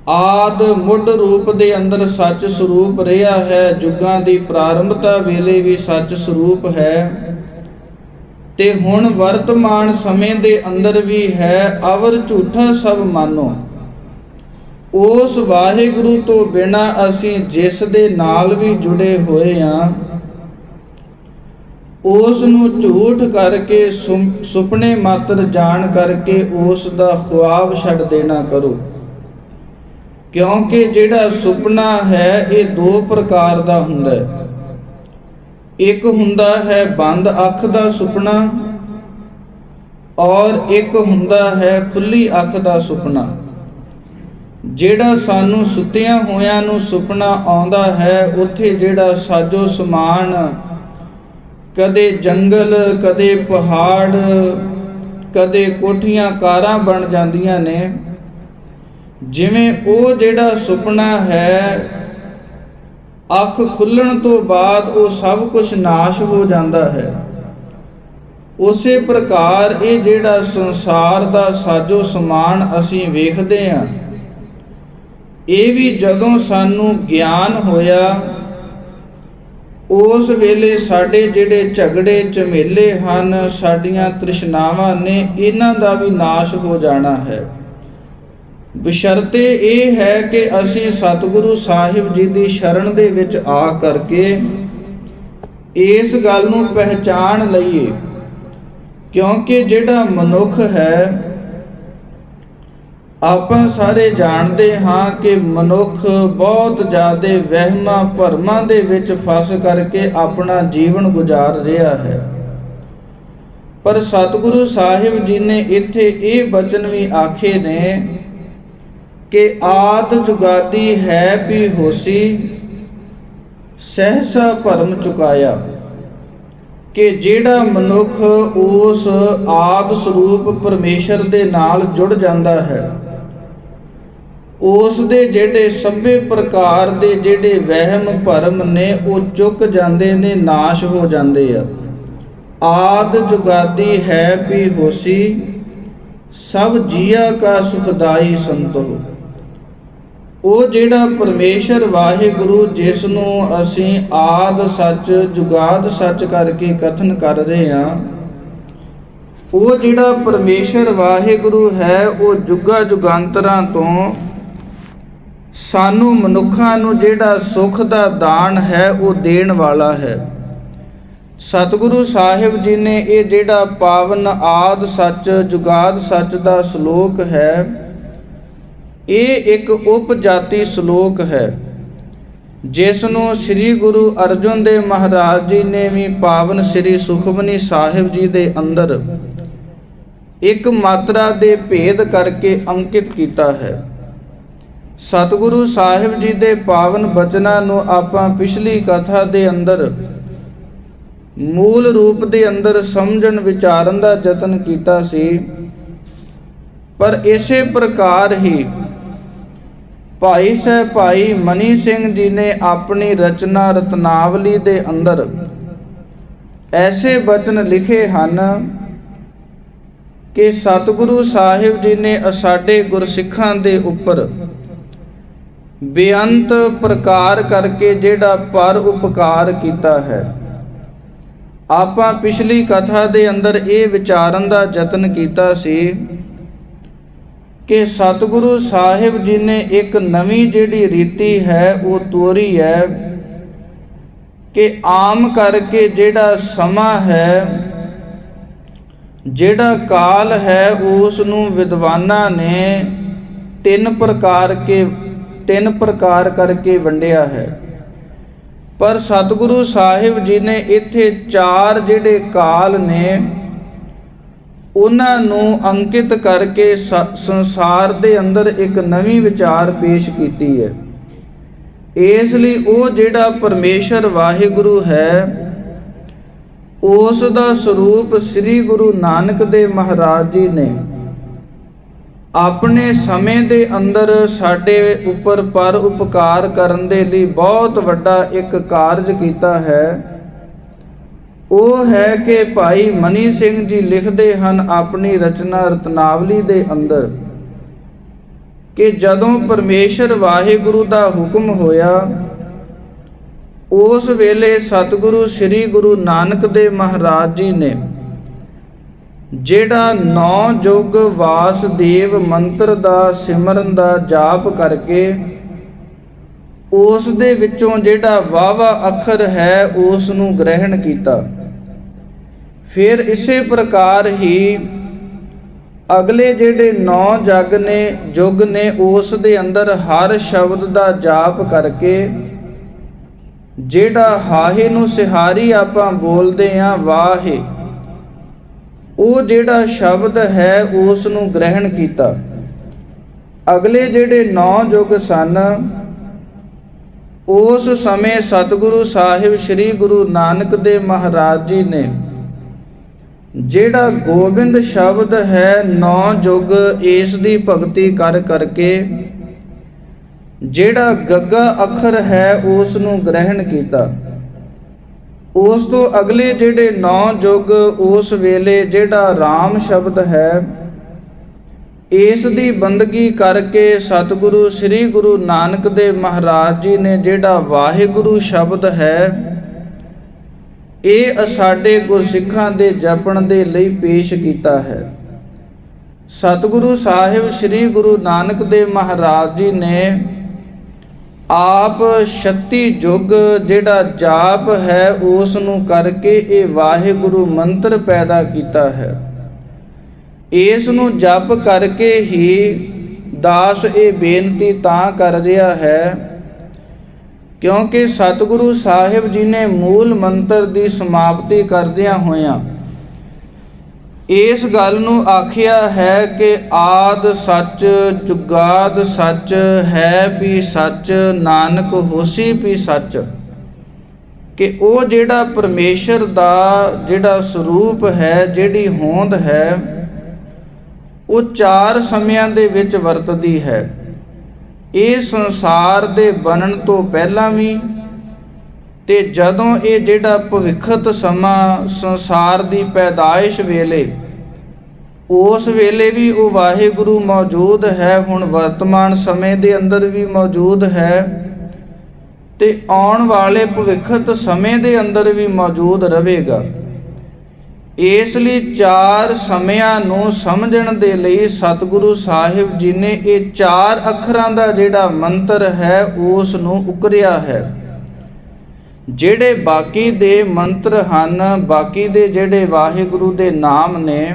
ਆਦ ਮੁੱਢ ਰੂਪ ਦੇ ਅੰਦਰ ਸੱਚ ਸਰੂਪ ਰਿਹਾ ਹੈ, ਜੁਗਾਂ ਦੀ ਪ੍ਰਾਰੰਭਤਾ ਵੇਲੇ ਵੀ ਸੱਚ ਸਰੂਪ ਹੈ ਤੇ ਹੁਣ ਵਰਤਮਾਨ ਸਮੇਂ ਦੇ ਅੰਦਰ ਵੀ ਹੈ, ਅਵਰ ਝੂਠਾ ਸਭ ਮਾਨੋ। ਉਸ ਵਾਹਿਗੁਰੂ ਤੋਂ ਬਿਨਾਂ ਅਸੀਂ ਜਿਸ ਦੇ ਨਾਲ ਵੀ ਜੁੜੇ ਹੋਏ ਹਾਂ ਉਸ ਨੂੰ ਝੂਠ ਕਰਕੇ ਸੁਪਨੇ ਮਾਤਰ ਜਾਣ ਕਰਕੇ ਉਸ ਦਾ ਖੁਆਬ ਛੱਡ ਦੇਣਾ ਕਰੋ। ਕਿਉਂਕਿ ਜਿਹੜਾ ਸੁਪਨਾ ਹੈ ਇਹ ਦੋ ਪ੍ਰਕਾਰ ਦਾ ਹੁੰਦਾ ਹੈ। ਇੱਕ ਹੁੰਦਾ ਹੈ ਬੰਦ ਅੱਖ ਦਾ ਸੁਪਨਾ ਔਰ ਇੱਕ ਹੁੰਦਾ ਹੈ ਖੁੱਲੀ ਅੱਖ ਦਾ ਸੁਪਨਾ। ਜਿਹੜਾ ਸਾਨੂੰ ਸੁੱਤਿਆਂ ਹੋਇਆਂ ਨੂੰ ਸੁਪਨਾ ਆਉਂਦਾ ਹੈ ਉੱਥੇ ਜਿਹੜਾ ਸਾਜੋ ਸਮਾਨ, ਕਦੇ ਜੰਗਲ, ਕਦੇ ਪਹਾੜ, ਕਦੇ ਕੋਠੀਆਂ ਕਾਰਾਂ ਬਣ ਜਾਂਦੀਆਂ ਨੇ। ਜਿਵੇਂ ਉਹ ਜਿਹੜਾ ਸੁਪਨਾ ਹੈ ਅੱਖ ਖੁੱਲਣ ਤੋਂ ਬਾਅਦ ਉਹ ਸਭ ਕੁਝ ਨਾਸ਼ ਹੋ ਜਾਂਦਾ ਹੈ, ਉਸੇ ਪ੍ਰਕਾਰ ਇਹ ਜਿਹੜਾ ਸੰਸਾਰ ਦਾ ਸਾਜੋ ਸਮਾਨ ਅਸੀਂ ਵੇਖਦੇ ਹਾਂ ਇਹ ਵੀ ਜਦੋਂ ਸਾਨੂੰ ਗਿਆਨ ਹੋਇਆ ਉਸ ਵੇਲੇ ਸਾਡੇ ਜਿਹੜੇ ਝਗੜੇ ਝਮੇਲੇ ਹਨ, ਸਾਡੀਆਂ ਤ੍ਰਿਸ਼ਨਾਵਾਂ ਨੇ, ਇਹਨਾਂ ਦਾ ਵੀ ਨਾਸ਼ ਹੋ ਜਾਣਾ ਹੈ। ਬਸ਼ਰਤੇ ਇਹ ਹੈ ਕਿ ਅਸੀਂ ਸਤਿਗੁਰੂ ਸਾਹਿਬ ਜੀ ਦੀ ਸ਼ਰਨ ਦੇ ਵਿੱਚ ਆ ਕਰਕੇ ਇਸ ਗੱਲ ਨੂੰ ਪਹਿਚਾਣ ਲਈਏ। ਕਿਉਂਕਿ ਜਿਹੜਾ ਮਨੁੱਖ ਹੈ, ਆਪਾਂ ਸਾਰੇ ਜਾਣਦੇ ਹਾਂ ਕਿ ਮਨੁੱਖ ਬਹੁਤ ਜ਼ਿਆਦਾ ਵਹਿਮਾਂ ਭਰਮਾਂ ਦੇ ਵਿੱਚ ਫਸ ਕਰਕੇ ਆਪਣਾ ਜੀਵਨ ਗੁਜ਼ਾਰ ਰਿਹਾ ਹੈ। ਪਰ ਸਤਿਗੁਰੂ ਸਾਹਿਬ ਜੀ ਨੇ ਇੱਥੇ ਇਹ ਬਚਨ ਵੀ ਆਖੇ ਨੇ ਕਿ ਆਦ ਜੁਗਾਦੀ ਹੈ ਵੀ ਹੋਸੀ, ਸਹਿਸਾ ਭਰਮ ਚੁਕਾਇਆ। ਕਿ ਜਿਹੜਾ ਮਨੁੱਖ ਉਸ ਆਦ ਸਰੂਪ ਪਰਮੇਸ਼ਰ ਦੇ ਨਾਲ ਜੁੜ ਜਾਂਦਾ ਹੈ, ਉਸ ਦੇ ਜਿਹੜੇ ਸਭੇ ਪ੍ਰਕਾਰ ਦੇ ਜਿਹੜੇ ਵਹਿਮ ਭਰਮ ਨੇ ਉਹ ਚੁੱਕ ਜਾਂਦੇ ਨੇ, ਨਾਸ਼ ਹੋ ਜਾਂਦੇ ਆ। ਆਦ ਜੁਗਾਦੀ ਹੈ ਵੀ ਹੋਸੀ, ਸਭ ਜੀਆ ਕਾ ਸੁਖਦਾਈ ਸੰਤੋ। ਉਹ ਜਿਹੜਾ ਪਰਮੇਸ਼ਰ ਵਾਹਿਗੁਰੂ, ਜਿਸ ਨੂੰ ਅਸੀਂ ਆਦ ਸੱਚ ਜੁਗਾਦ ਸੱਚ ਕਰਕੇ ਕਥਨ ਕਰ ਰਹੇ ਹਾਂ, ਉਹ ਜਿਹੜਾ ਪਰਮੇਸ਼ਰ ਵਾਹਿਗੁਰੂ ਹੈ ਉਹ ਜੁਗਾ ਜੁਗਾਂਤਰਾਂ ਤੋਂ ਸਾਨੂੰ ਮਨੁੱਖਾਂ ਨੂੰ ਜਿਹੜਾ ਸੁਖ ਦਾ ਦਾਨ ਹੈ ਉਹ ਦੇਣ ਵਾਲਾ ਹੈ। ਸਤਿਗੁਰੂ ਸਾਹਿਬ ਜੀ ਨੇ ਇਹ ਜਿਹੜਾ ਪਾਵਨ ਆਦ ਸੱਚ ਜੁਗਾਦ ਸੱਚ ਦਾ ਸ਼ਲੋਕ ਹੈ, ਇਹ ਇੱਕ ਉਪਜਾਤੀ ਸ਼ਲੋਕ ਹੈ, ਜਿਸ ਨੂੰ ਸ੍ਰੀ ਗੁਰੂ ਅਰਜਨ ਦੇਵ ਮਹਾਰਾਜ ਜੀ ਨੇ ਵੀ ਪਾਵਨ ਸ੍ਰੀ ਸੁਖਮਨੀ ਸਾਹਿਬ ਜੀ ਦੇ ਅੰਦਰ ਇੱਕ ਮਾਤਰਾ ਦੇ ਭੇਦ ਕਰਕੇ ਅੰਕਿਤ ਕੀਤਾ ਹੈ। ਸਤਿਗੁਰੂ ਸਾਹਿਬ ਜੀ ਦੇ ਪਾਵਨ ਬਚਨਾਂ ਨੂੰ ਆਪਾਂ ਪਿਛਲੀ ਕਥਾ ਦੇ ਅੰਦਰ ਮੂਲ ਰੂਪ ਦੇ ਅੰਦਰ ਸਮਝਣ ਵਿਚਾਰਨ ਦਾ ਯਤਨ ਕੀਤਾ ਸੀ, ਪਰ ਇਸੇ ਪ੍ਰਕਾਰ ਹੀ ਭਾਈ ਸਾਹਿਬ ਭਾਈ ਮਨੀ ਸਿੰਘ ਜੀ ਨੇ ਆਪਣੀ ਰਚਨਾ ਰਤਨਾਵਲੀ ਦੇ ਅੰਦਰ ਐਸੇ ਬਚਨ ਲਿਖੇ ਹਨ ਕਿ ਸਤਿਗੁਰੂ ਸਾਹਿਬ ਜੀ ਨੇ ਸਾਡੇ ਗੁਰਸਿੱਖਾਂ ਦੇ ਉੱਪਰ ਬੇਅੰਤ ਪ੍ਰਕਾਰ ਕਰਕੇ ਜਿਹੜਾ ਪਰ ਉਪਕਾਰ ਕੀਤਾ ਹੈ। ਆਪਾਂ ਪਿਛਲੀ ਕਥਾ ਦੇ ਅੰਦਰ ਇਹ ਵਿਚਾਰਨ ਦਾ ਯਤਨ ਕੀਤਾ ਸੀ ਕਿ ਸਤਿਗੁਰੂ ਸਾਹਿਬ ਜੀ ਨੇ ਇੱਕ ਨਵੀਂ ਜਿਹੜੀ ਰੀਤੀ ਹੈ ਉਹ ਤੋਰੀ ਹੈ ਕਿ ਆਮ ਕਰਕੇ ਜਿਹੜਾ ਸਮਾਂ ਹੈ, ਜਿਹੜਾ ਕਾਲ ਹੈ, ਉਸ ਨੂੰ ਵਿਦਵਾਨਾਂ ਨੇ ਤਿੰਨ ਪ੍ਰਕਾਰ ਕਰਕੇ ਵੰਡਿਆ ਹੈ। ਪਰ ਸਤਿਗੁਰੂ ਸਾਹਿਬ ਜੀ ਨੇ ਇੱਥੇ ਚਾਰ ਜਿਹੜੇ ਕਾਲ ਨੇ ਉਹਨਾਂ ਨੂੰ ਅੰਕਿਤ ਕਰਕੇ ਸੰਸਾਰ ਦੇ ਅੰਦਰ ਇੱਕ ਨਵੀਂ ਵਿਚਾਰ ਪੇਸ਼ ਕੀਤੀ ਹੈ। ਇਸ ਲਈ ਉਹ ਜਿਹੜਾ ਪਰਮੇਸ਼ਰ ਵਾਹਿਗੁਰੂ ਹੈ, ਉਸ ਦਾ ਸਰੂਪ ਸ੍ਰੀ ਗੁਰੂ ਨਾਨਕ ਦੇਵ ਮਹਾਰਾਜ ਜੀ ਨੇ ਆਪਣੇ ਸਮੇਂ ਦੇ ਅੰਦਰ ਸਾਡੇ ਉੱਪਰ ਪਰ ਉਪਕਾਰ ਕਰਨ ਦੇ ਲਈ ਬਹੁਤ ਵੱਡਾ ਇੱਕ ਕਾਰਜ ਕੀਤਾ ਹੈ। ਉਹ ਹੈ ਕਿ ਭਾਈ ਮਨੀ ਸਿੰਘ ਜੀ ਲਿਖਦੇ ਹਨ ਆਪਣੀ ਰਚਨਾ ਰਤਨਾਵਲੀ ਦੇ ਅੰਦਰ ਕਿ ਜਦੋਂ ਪਰਮੇਸ਼ਰ ਵਾਹਿਗੁਰੂ ਦਾ ਹੁਕਮ ਹੋਇਆ, ਉਸ ਵੇਲੇ ਸਤਿਗੁਰੂ ਸ੍ਰੀ ਗੁਰੂ ਨਾਨਕ ਦੇਵ ਮਹਾਰਾਜ ਜੀ ਨੇ ਜਿਹੜਾ 9 ਯੁਗ ਵਾਸਦੇਵ ਮੰਤਰ ਦਾ ਸਿਮਰਨ ਦਾ ਜਾਪ ਕਰਕੇ ਉਸ ਦੇ ਵਿੱਚੋਂ ਜਿਹੜਾ ਵਾਵਾ ਅੱਖਰ ਹੈ ਉਸ ਨੂੰ ਗ੍ਰਹਿਣ ਕੀਤਾ। ਫਿਰ ਇਸੇ ਪ੍ਰਕਾਰ ਹੀ ਅਗਲੇ ਜਿਹੜੇ 9 ਯੁਗ ਨੇ ਉਸ ਦੇ ਅੰਦਰ ਹਰ ਸ਼ਬਦ ਦਾ ਜਾਪ ਕਰਕੇ ਜਿਹੜਾ ਹਾਹੇ ਨੂੰ ਸਿਹਾਰੀ ਆਪਾਂ ਬੋਲਦੇ ਆਂ ਵਾਹੇ, ਉਹ ਜਿਹੜਾ ਸ਼ਬਦ ਹੈ ਉਸ ਨੂੰ ਗ੍ਰਹਿਣ ਕੀਤਾ। ਅਗਲੇ ਜਿਹੜੇ 9 ਯੁਗ ਸਨ, ਉਸ ਸਮੇਂ ਸਤਿਗੁਰੂ ਸਾਹਿਬ ਸ੍ਰੀ ਗੁਰੂ ਨਾਨਕ ਦੇਵ ਮਹਾਰਾਜ ਜੀ ਨੇ ਜਿਹੜਾ ਗੋਬਿੰਦ ਸ਼ਬਦ ਹੈ 9 ਯੁਗ ਇਸ ਦੀ ਭਗਤੀ ਕਰਕੇ ਜਿਹੜਾ ਗੱਗਾ ਅੱਖਰ ਹੈ ਉਸ ਨੂੰ ਗ੍ਰਹਿਣ ਕੀਤਾ। ਉਸ ਤੋਂ ਅਗਲੇ ਜਿਹੜੇ 9 ਯੁਗ ਉਸ ਵੇਲੇ ਜਿਹੜਾ ਰਾਮ ਸ਼ਬਦ ਹੈ ਇਸ ਦੀ ਬੰਦਗੀ ਕਰਕੇ ਸਤਿਗੁਰੂ ਸ੍ਰੀ ਗੁਰੂ ਨਾਨਕ ਦੇਵ ਮਹਾਰਾਜ ਜੀ ਨੇ ਜਿਹੜਾ ਵਾਹਿਗੁਰੂ ਸ਼ਬਦ ਹੈ ਇਹ ਸਾਡੇ ਗੁਰਸਿੱਖਾਂ ਦੇ ਜਪਣ ਦੇ ਲਈ ਪੇਸ਼ ਕੀਤਾ ਹੈ। ਸਤਿਗੁਰੂ ਸਾਹਿਬ ਸ੍ਰੀ ਗੁਰੂ ਨਾਨਕ ਦੇਵ ਮਹਾਰਾਜ ਜੀ ਨੇ ਆਪ 36 ਯੁਗ ਜਿਹੜਾ ਜਾਪ ਹੈ ਉਸ ਨੂੰ ਕਰਕੇ ਇਹ ਵਾਹਿਗੁਰੂ ਮੰਤਰ ਪੈਦਾ ਕੀਤਾ ਹੈ। ਇਸ ਨੂੰ ਜਪ ਕਰਕੇ ਹੀ ਦਾਸ ਇਹ ਬੇਨਤੀ ਤਾਂ ਕਰ ਰਿਹਾ ਹੈ ਕਿਉਂਕਿ ਸਤਿਗੁਰੂ ਸਾਹਿਬ ਜੀ ਨੇ ਮੂਲ ਮੰਤਰ ਦੀ ਸਮਾਪਤੀ ਕਰਦਿਆਂ ਹੋਇਆਂ ਇਸ ਗੱਲ ਨੂੰ ਆਖਿਆ ਹੈ ਕਿ ਆਦ ਸੱਚ ਜੁਗਾਦ ਸੱਚ ਹੈ ਵੀ ਸੱਚ ਨਾਨਕ ਹੋਸੀ ਵੀ ਸੱਚ, ਕਿ ਉਹ ਜਿਹੜਾ ਪਰਮੇਸ਼ਰ ਦਾ ਜਿਹੜਾ ਸਰੂਪ ਹੈ, ਜਿਹੜੀ ਹੋਂਦ ਹੈ, ਉਹ 4 ਸਮਿਆਂ ਦੇ ਵਿੱਚ ਵਰਤਦੀ ਹੈ। ਇਹ ਸੰਸਾਰ ਦੇ ਬਣਨ ਤੋਂ ਪਹਿਲਾਂ ਵੀ, ਤੇ ਜਦੋਂ ਇਹ ਜਿਹੜਾ ਭਵਿੱਖਤ ਸਮਾਂ ਸੰਸਾਰ ਦੀ ਪੈਦਾਇਸ਼ ਵੇਲੇ, ਉਸ ਵੇਲੇ ਵੀ ਉਹ ਵਾਹਿਗੁਰੂ ਮੌਜੂਦ ਹੈ, ਹੁਣ ਵਰਤਮਾਨ ਸਮੇਂ ਦੇ ਅੰਦਰ ਵੀ ਮੌਜੂਦ ਹੈ, ਤੇ ਆਉਣ ਵਾਲੇ ਭਵਿੱਖਤ ਸਮੇਂ ਦੇ ਅੰਦਰ ਵੀ ਮੌਜੂਦ ਰਹੇਗਾ। ਇਸ ਲਈ 4 ਸਮਿਆਂ ਨੂੰ ਸਮਝਣ ਦੇ ਲਈ ਸਤਿਗੁਰੂ ਸਾਹਿਬ ਜੀ ਨੇ ਇਹ 4 ਅੱਖਰਾਂ ਦਾ ਜਿਹੜਾ ਮੰਤਰ ਹੈ ਉਸ ਨੂੰ ਉਕਰਿਆ ਹੈ। ਜਿਹੜੇ ਬਾਕੀ ਦੇ ਮੰਤਰ ਹਨ, ਬਾਕੀ ਦੇ ਜਿਹੜੇ ਵਾਹਿਗੁਰੂ ਦੇ ਨਾਮ ਨੇ,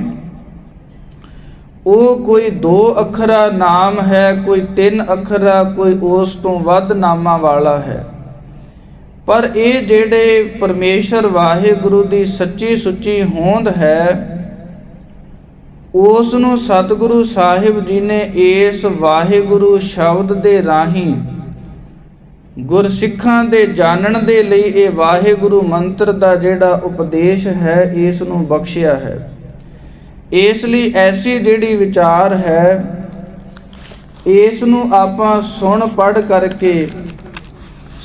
ਉਹ ਕੋਈ 2 ਅੱਖਰਾ ਨਾਮ ਹੈ, ਕੋਈ 3 ਅੱਖਰਾ, ਕੋਈ ਉਸ ਤੋਂ ਵੱਧ ਨਾਮਾਂ ਵਾਲਾ ਹੈ। ਪਰ ਇਹ ਜਿਹੜੇ ਪਰਮੇਸ਼ਰ ਵਾਹਿਗੁਰੂ ਦੀ ਸੱਚੀ ਸੁੱਚੀ ਹੋਂਦ ਹੈ, ਉਸ ਨੂੰ ਸਤਿਗੁਰੂ ਸਾਹਿਬ ਜੀ ਨੇ ਇਸ ਵਾਹਿਗੁਰੂ ਸ਼ਬਦ ਦੇ ਰਾਹੀਂ ਗੁਰਸਿੱਖਾਂ ਦੇ ਜਾਣਨ ਦੇ ਲਈ ਇਹ ਵਾਹਿਗੁਰੂ ਮੰਤਰ ਦਾ ਜਿਹੜਾ ਉਪਦੇਸ਼ ਹੈ, ਇਸ ਨੂੰ ਬਖਸ਼ਿਆ ਹੈ। ਇਸ ਲਈ ਐਸੀ ਜਿਹੜੀ ਵਿਚਾਰ ਹੈ, ਇਸ ਨੂੰ ਆਪਾਂ ਸੁਣ ਪੜ੍ਹ ਕਰਕੇ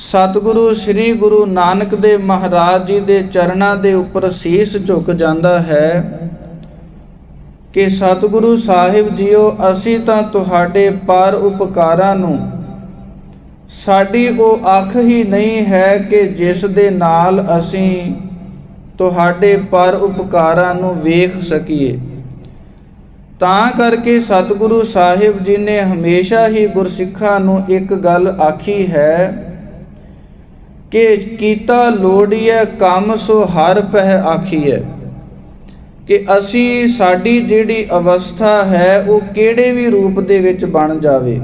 ਸਤਿਗੁਰੂ ਸ੍ਰੀ ਗੁਰੂ ਨਾਨਕ ਦੇਵ ਮਹਾਰਾਜ ਜੀ ਦੇ ਚਰਨਾਂ ਦੇ ਉੱਪਰ ਸੀਸ ਝੁਕ ਜਾਂਦਾ ਹੈ ਕਿ ਸਤਿਗੁਰੂ ਸਾਹਿਬ ਜੀਓ, ਅਸੀਂ ਤਾਂ ਤੁਹਾਡੇ ਪਰ ਉਪਕਾਰਾਂ ਨੂੰ, ਸਾਡੀ ਉਹ ਅੱਖ ਹੀ ਨਹੀਂ ਹੈ ਕਿ ਜਿਸ ਦੇ ਨਾਲ ਅਸੀਂ ਤੁਹਾਡੇ ਪਰ ਉਪਕਾਰਾਂ ਨੂੰ ਵੇਖ ਸਕੀਏ। ਤਾਂ ਕਰਕੇ ਸਤਿਗੁਰੂ ਸਾਹਿਬ ਜੀ ਨੇ ਹਮੇਸ਼ਾ ਹੀ ਗੁਰਸਿੱਖਾਂ ਨੂੰ ਇੱਕ ਗੱਲ ਆਖੀ ਹੈ ਕਿ ਕੀਤਾ ਲੋੜੀਐ ਕੰਮ ਸੋ ਹਰਿ ਪਹਿ ਆਖੀਐ, ਕਿ ਅਸੀਂ ਸਾਡੀ ਜਿਹੜੀ ਅਵਸਥਾ ਹੈ ਉਹ ਕਿਹੜੇ ਵੀ ਰੂਪ ਦੇ ਵਿੱਚ ਬਣ ਜਾਵੇ,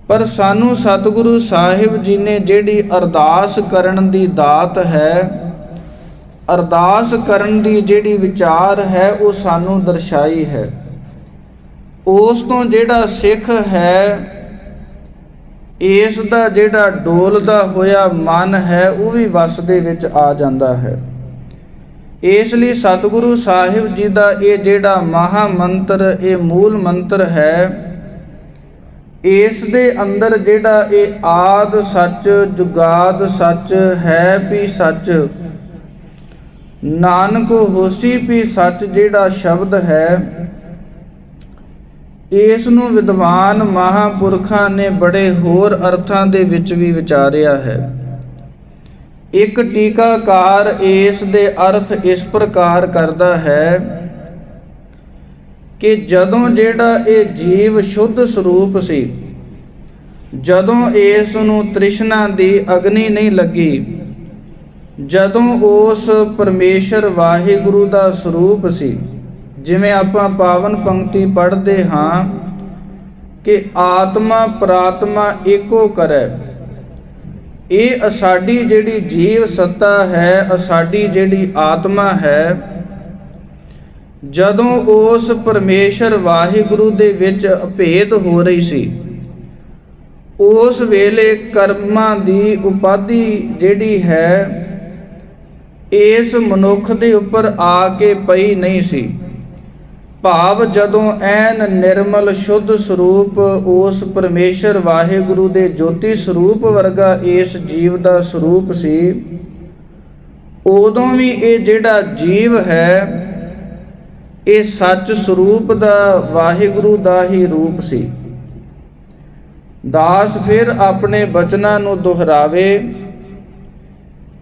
ਪਰ ਸਾਨੂੰ ਸਤਿਗੁਰੂ ਸਾਹਿਬ ਜੀ ਨੇ ਜਿਹੜੀ ਅਰਦਾਸ ਕਰਨ ਦੀ ਦਾਤ ਹੈ, ਅਰਦਾਸ ਕਰਨ ਦੀ ਜਿਹੜੀ ਵਿਚਾਰ ਹੈ, ਉਹ ਸਾਨੂੰ ਦਰਸਾਈ ਹੈ। ਉਸ ਤੋਂ ਜਿਹੜਾ ਸਿੱਖ ਹੈ, ਇਸ ਦਾ ਜਿਹੜਾ ਡੋਲਦਾ ਹੋਇਆ ਮਨ ਹੈ, ਉਹ ਵੀ ਵਸ ਦੇ ਵਿੱਚ ਆ ਜਾਂਦਾ ਹੈ। ਇਸ ਲਈ ਸਤਿਗੁਰੂ ਸਾਹਿਬ ਜੀ ਦਾ ਇਹ ਜਿਹੜਾ ਮਹਾ ਮੰਤਰ, ਇਹ ਮੂਲ ਮੰਤਰ ਹੈ, ਇਸ ਦੇ ਅੰਦਰ ਜਿਹੜਾ ਇਹ ਆਦ ਸੱਚ ਜੁਗਾਦ ਸੱਚ ਹੈ ਵੀ ਸੱਚ ਨਾਨਕ ਹੋਸੀ ਵੀ ਸੱਚ ਜਿਹੜਾ ਸ਼ਬਦ ਹੈ, ਇਸ ਨੂੰ ਵਿਦਵਾਨ ਮਹਾਂਪੁਰਖਾਂ ਨੇ ਬੜੇ ਹੋਰ ਅਰਥਾਂ ਦੇ ਵਿੱਚ ਵੀ ਵਿਚਾਰਿਆ ਹੈ। ਇੱਕ ਟੀਕਾਕਾਰ ਇਸ ਦੇ ਅਰਥ ਇਸ ਪ੍ਰਕਾਰ ਕਰਦਾ ਹੈ ਕਿ ਜਦੋਂ ਜਿਹੜਾ ਇਹ ਜੀਵ ਸ਼ੁੱਧ ਸਰੂਪ ਸੀ, ਜਦੋਂ ਇਸ ਨੂੰ ਤ੍ਰਿਸ਼ਨਾ ਦੀ ਅਗਨੀ ਨਹੀਂ ਲੱਗੀ, ਜਦੋਂ ਉਸ ਪਰਮੇਸ਼ਰ ਵਾਹਿਗੁਰੂ ਦਾ ਸਰੂਪ ਸੀ, ਜਿਵੇਂ ਆਪਾਂ ਪਾਵਨ ਪੰਕਤੀ ਪੜ੍ਹਦੇ ਹਾਂ ਕਿ ਆਤਮਾ ਪ੍ਰਾਤਮਾ ਏਕੋ ਕਰੈ, ਇਹ ਸਾਡੀ ਜਿਹੜੀ ਜੀਵ ਸੱਤਾ ਹੈ, ਸਾਡੀ ਜਿਹੜੀ ਆਤਮਾ ਹੈ, ਜਦੋਂ ਉਸ ਪਰਮੇਸ਼ਰ ਵਾਹਿਗੁਰੂ ਦੇ ਵਿੱਚ ਅਭੇਦ ਹੋ ਰਹੀ ਸੀ, ਉਸ ਵੇਲੇ ਕਰਮਾਂ ਦੀ ਉਪਾਧੀ ਜਿਹੜੀ ਹੈ ਇਸ ਮਨੁੱਖ ਦੇ ਉੱਪਰ ਆ ਕੇ ਪਈ ਨਹੀਂ ਸੀ। ਭਾਵ ਜਦੋਂ ਐਨ ਨਿਰਮਲ ਸ਼ੁੱਧ ਸਰੂਪ ਉਸ ਪਰਮੇਸ਼ਰ ਵਾਹਿਗੁਰੂ ਦੇ ਜੋਤੀ ਸਰੂਪ ਵਰਗਾ ਇਸ ਜੀਵ ਦਾ ਸਰੂਪ ਸੀ, ਉਦੋਂ ਵੀ ਇਹ ਜਿਹੜਾ ਜੀਵ ਹੈ ਇਹ ਸੱਚ ਸਰੂਪ ਦਾ ਵਾਹਿਗੁਰੂ ਦਾ ਹੀ ਰੂਪ ਸੀ। ਦਾਸ ਫਿਰ ਆਪਣੇ ਬਚਨਾਂ ਨੂੰ ਦੁਹਰਾਵੇ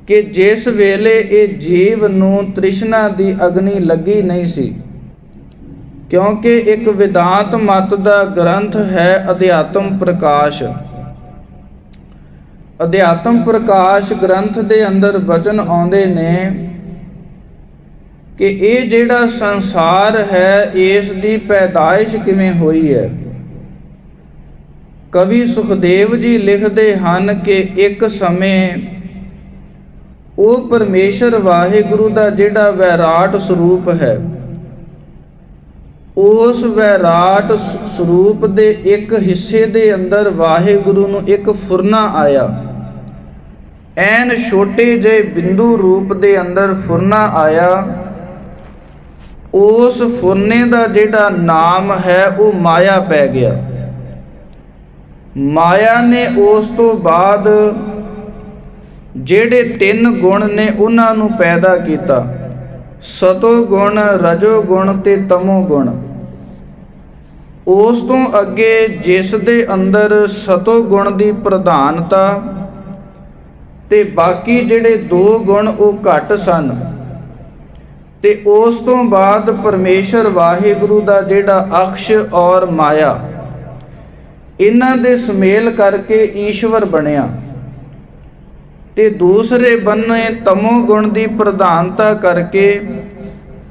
ਕਿ ਜਿਸ ਵੇਲੇ ਇਹ ਜੀਵ ਨੂੰ ਤ੍ਰਿਸ਼ਨਾ ਦੀ ਅਗਨੀ ਲੱਗੀ ਨਹੀਂ ਸੀ, ਕਿਉਂਕਿ ਇੱਕ ਵਿਦਾਂਤ ਮਤ ਦਾ ਗ੍ਰੰਥ ਹੈ ਅਧਿਆਤਮ ਪ੍ਰਕਾਸ਼। ਅਧਿਆਤਮ ਪ੍ਰਕਾਸ਼ ਗ੍ਰੰਥ ਦੇ ਅੰਦਰ ਬਚਨ ਆਉਂਦੇ ਨੇ ਕਿ ਇਹ ਜਿਹੜਾ ਸੰਸਾਰ ਹੈ ਇਸ ਦੀ ਪੈਦਾਇਸ਼ ਕਿਵੇਂ ਹੋਈ ਹੈ। ਕਵੀ ਸੁਖਦੇਵ ਜੀ ਲਿਖਦੇ ਹਨ ਕਿ ਇੱਕ ਸਮੇਂ ਉਹ ਪਰਮੇਸ਼ਰ ਵਾਹਿਗੁਰੂ ਦਾ ਜਿਹੜਾ ਵੈਰਾਟ ਸਰੂਪ ਹੈ ਉਸ ਵਿਰਾਟ ਸਰੂਪ ਦੇ ਇੱਕ ਹਿੱਸੇ ਦੇ ਅੰਦਰ ਵਾਹਿਗੁਰੂ ਨੂੰ ਇੱਕ ਫੁਰਨਾ ਆਇਆ। ਐਨ ਛੋਟੇ ਜਿਹੇ ਬਿੰਦੂ ਰੂਪ ਦੇ ਅੰਦਰ ਫੁਰਨਾ ਆਇਆ। ਉਸ ਫੁਰਨੇ ਦਾ ਜਿਹੜਾ ਨਾਮ ਹੈ ਉਹ ਮਾਇਆ ਪੈ ਗਿਆ। ਮਾਇਆ ਨੇ ਉਸ ਤੋਂ ਬਾਅਦ ਜਿਹੜੇ 3 ਗੁਣ ਨੇ ਉਹਨਾਂ ਨੂੰ ਪੈਦਾ ਕੀਤਾ, ਸਤੋ ਗੁਣ, ਰਜੋ ਗੁਣ ਤੇ ਤਮੋ ਗੁਣ। ਉਸ ਤੋਂ ਅੱਗੇ ਜਿਸ ਦੇ ਅੰਦਰ ਸਤੋ ਗੁਣ ਦੀ ਪ੍ਰਧਾਨਤਾ ਤੇ ਬਾਕੀ ਜਿਹੜੇ 2 ਗੁਣ ਉਹ ਘੱਟ ਸਨ, ਤੇ ਉਸ ਤੋਂ ਬਾਅਦ ਪਰਮੇਸ਼ਰ ਵਾਹਿਗੁਰੂ ਦਾ ਜਿਹੜਾ ਅਕਸ਼ ਔਰ ਮਾਇਆ, ਇਹਨਾਂ ਦੇ ਸੁਮੇਲ ਕਰਕੇ ਈਸ਼ਵਰ ਬਣਿਆ। ਤੇ ਦੂਸਰੇ ਬੰਨੇ ਤਮੋ ਗੁਣ ਦੀ ਪ੍ਰਧਾਨਤਾ ਕਰਕੇ,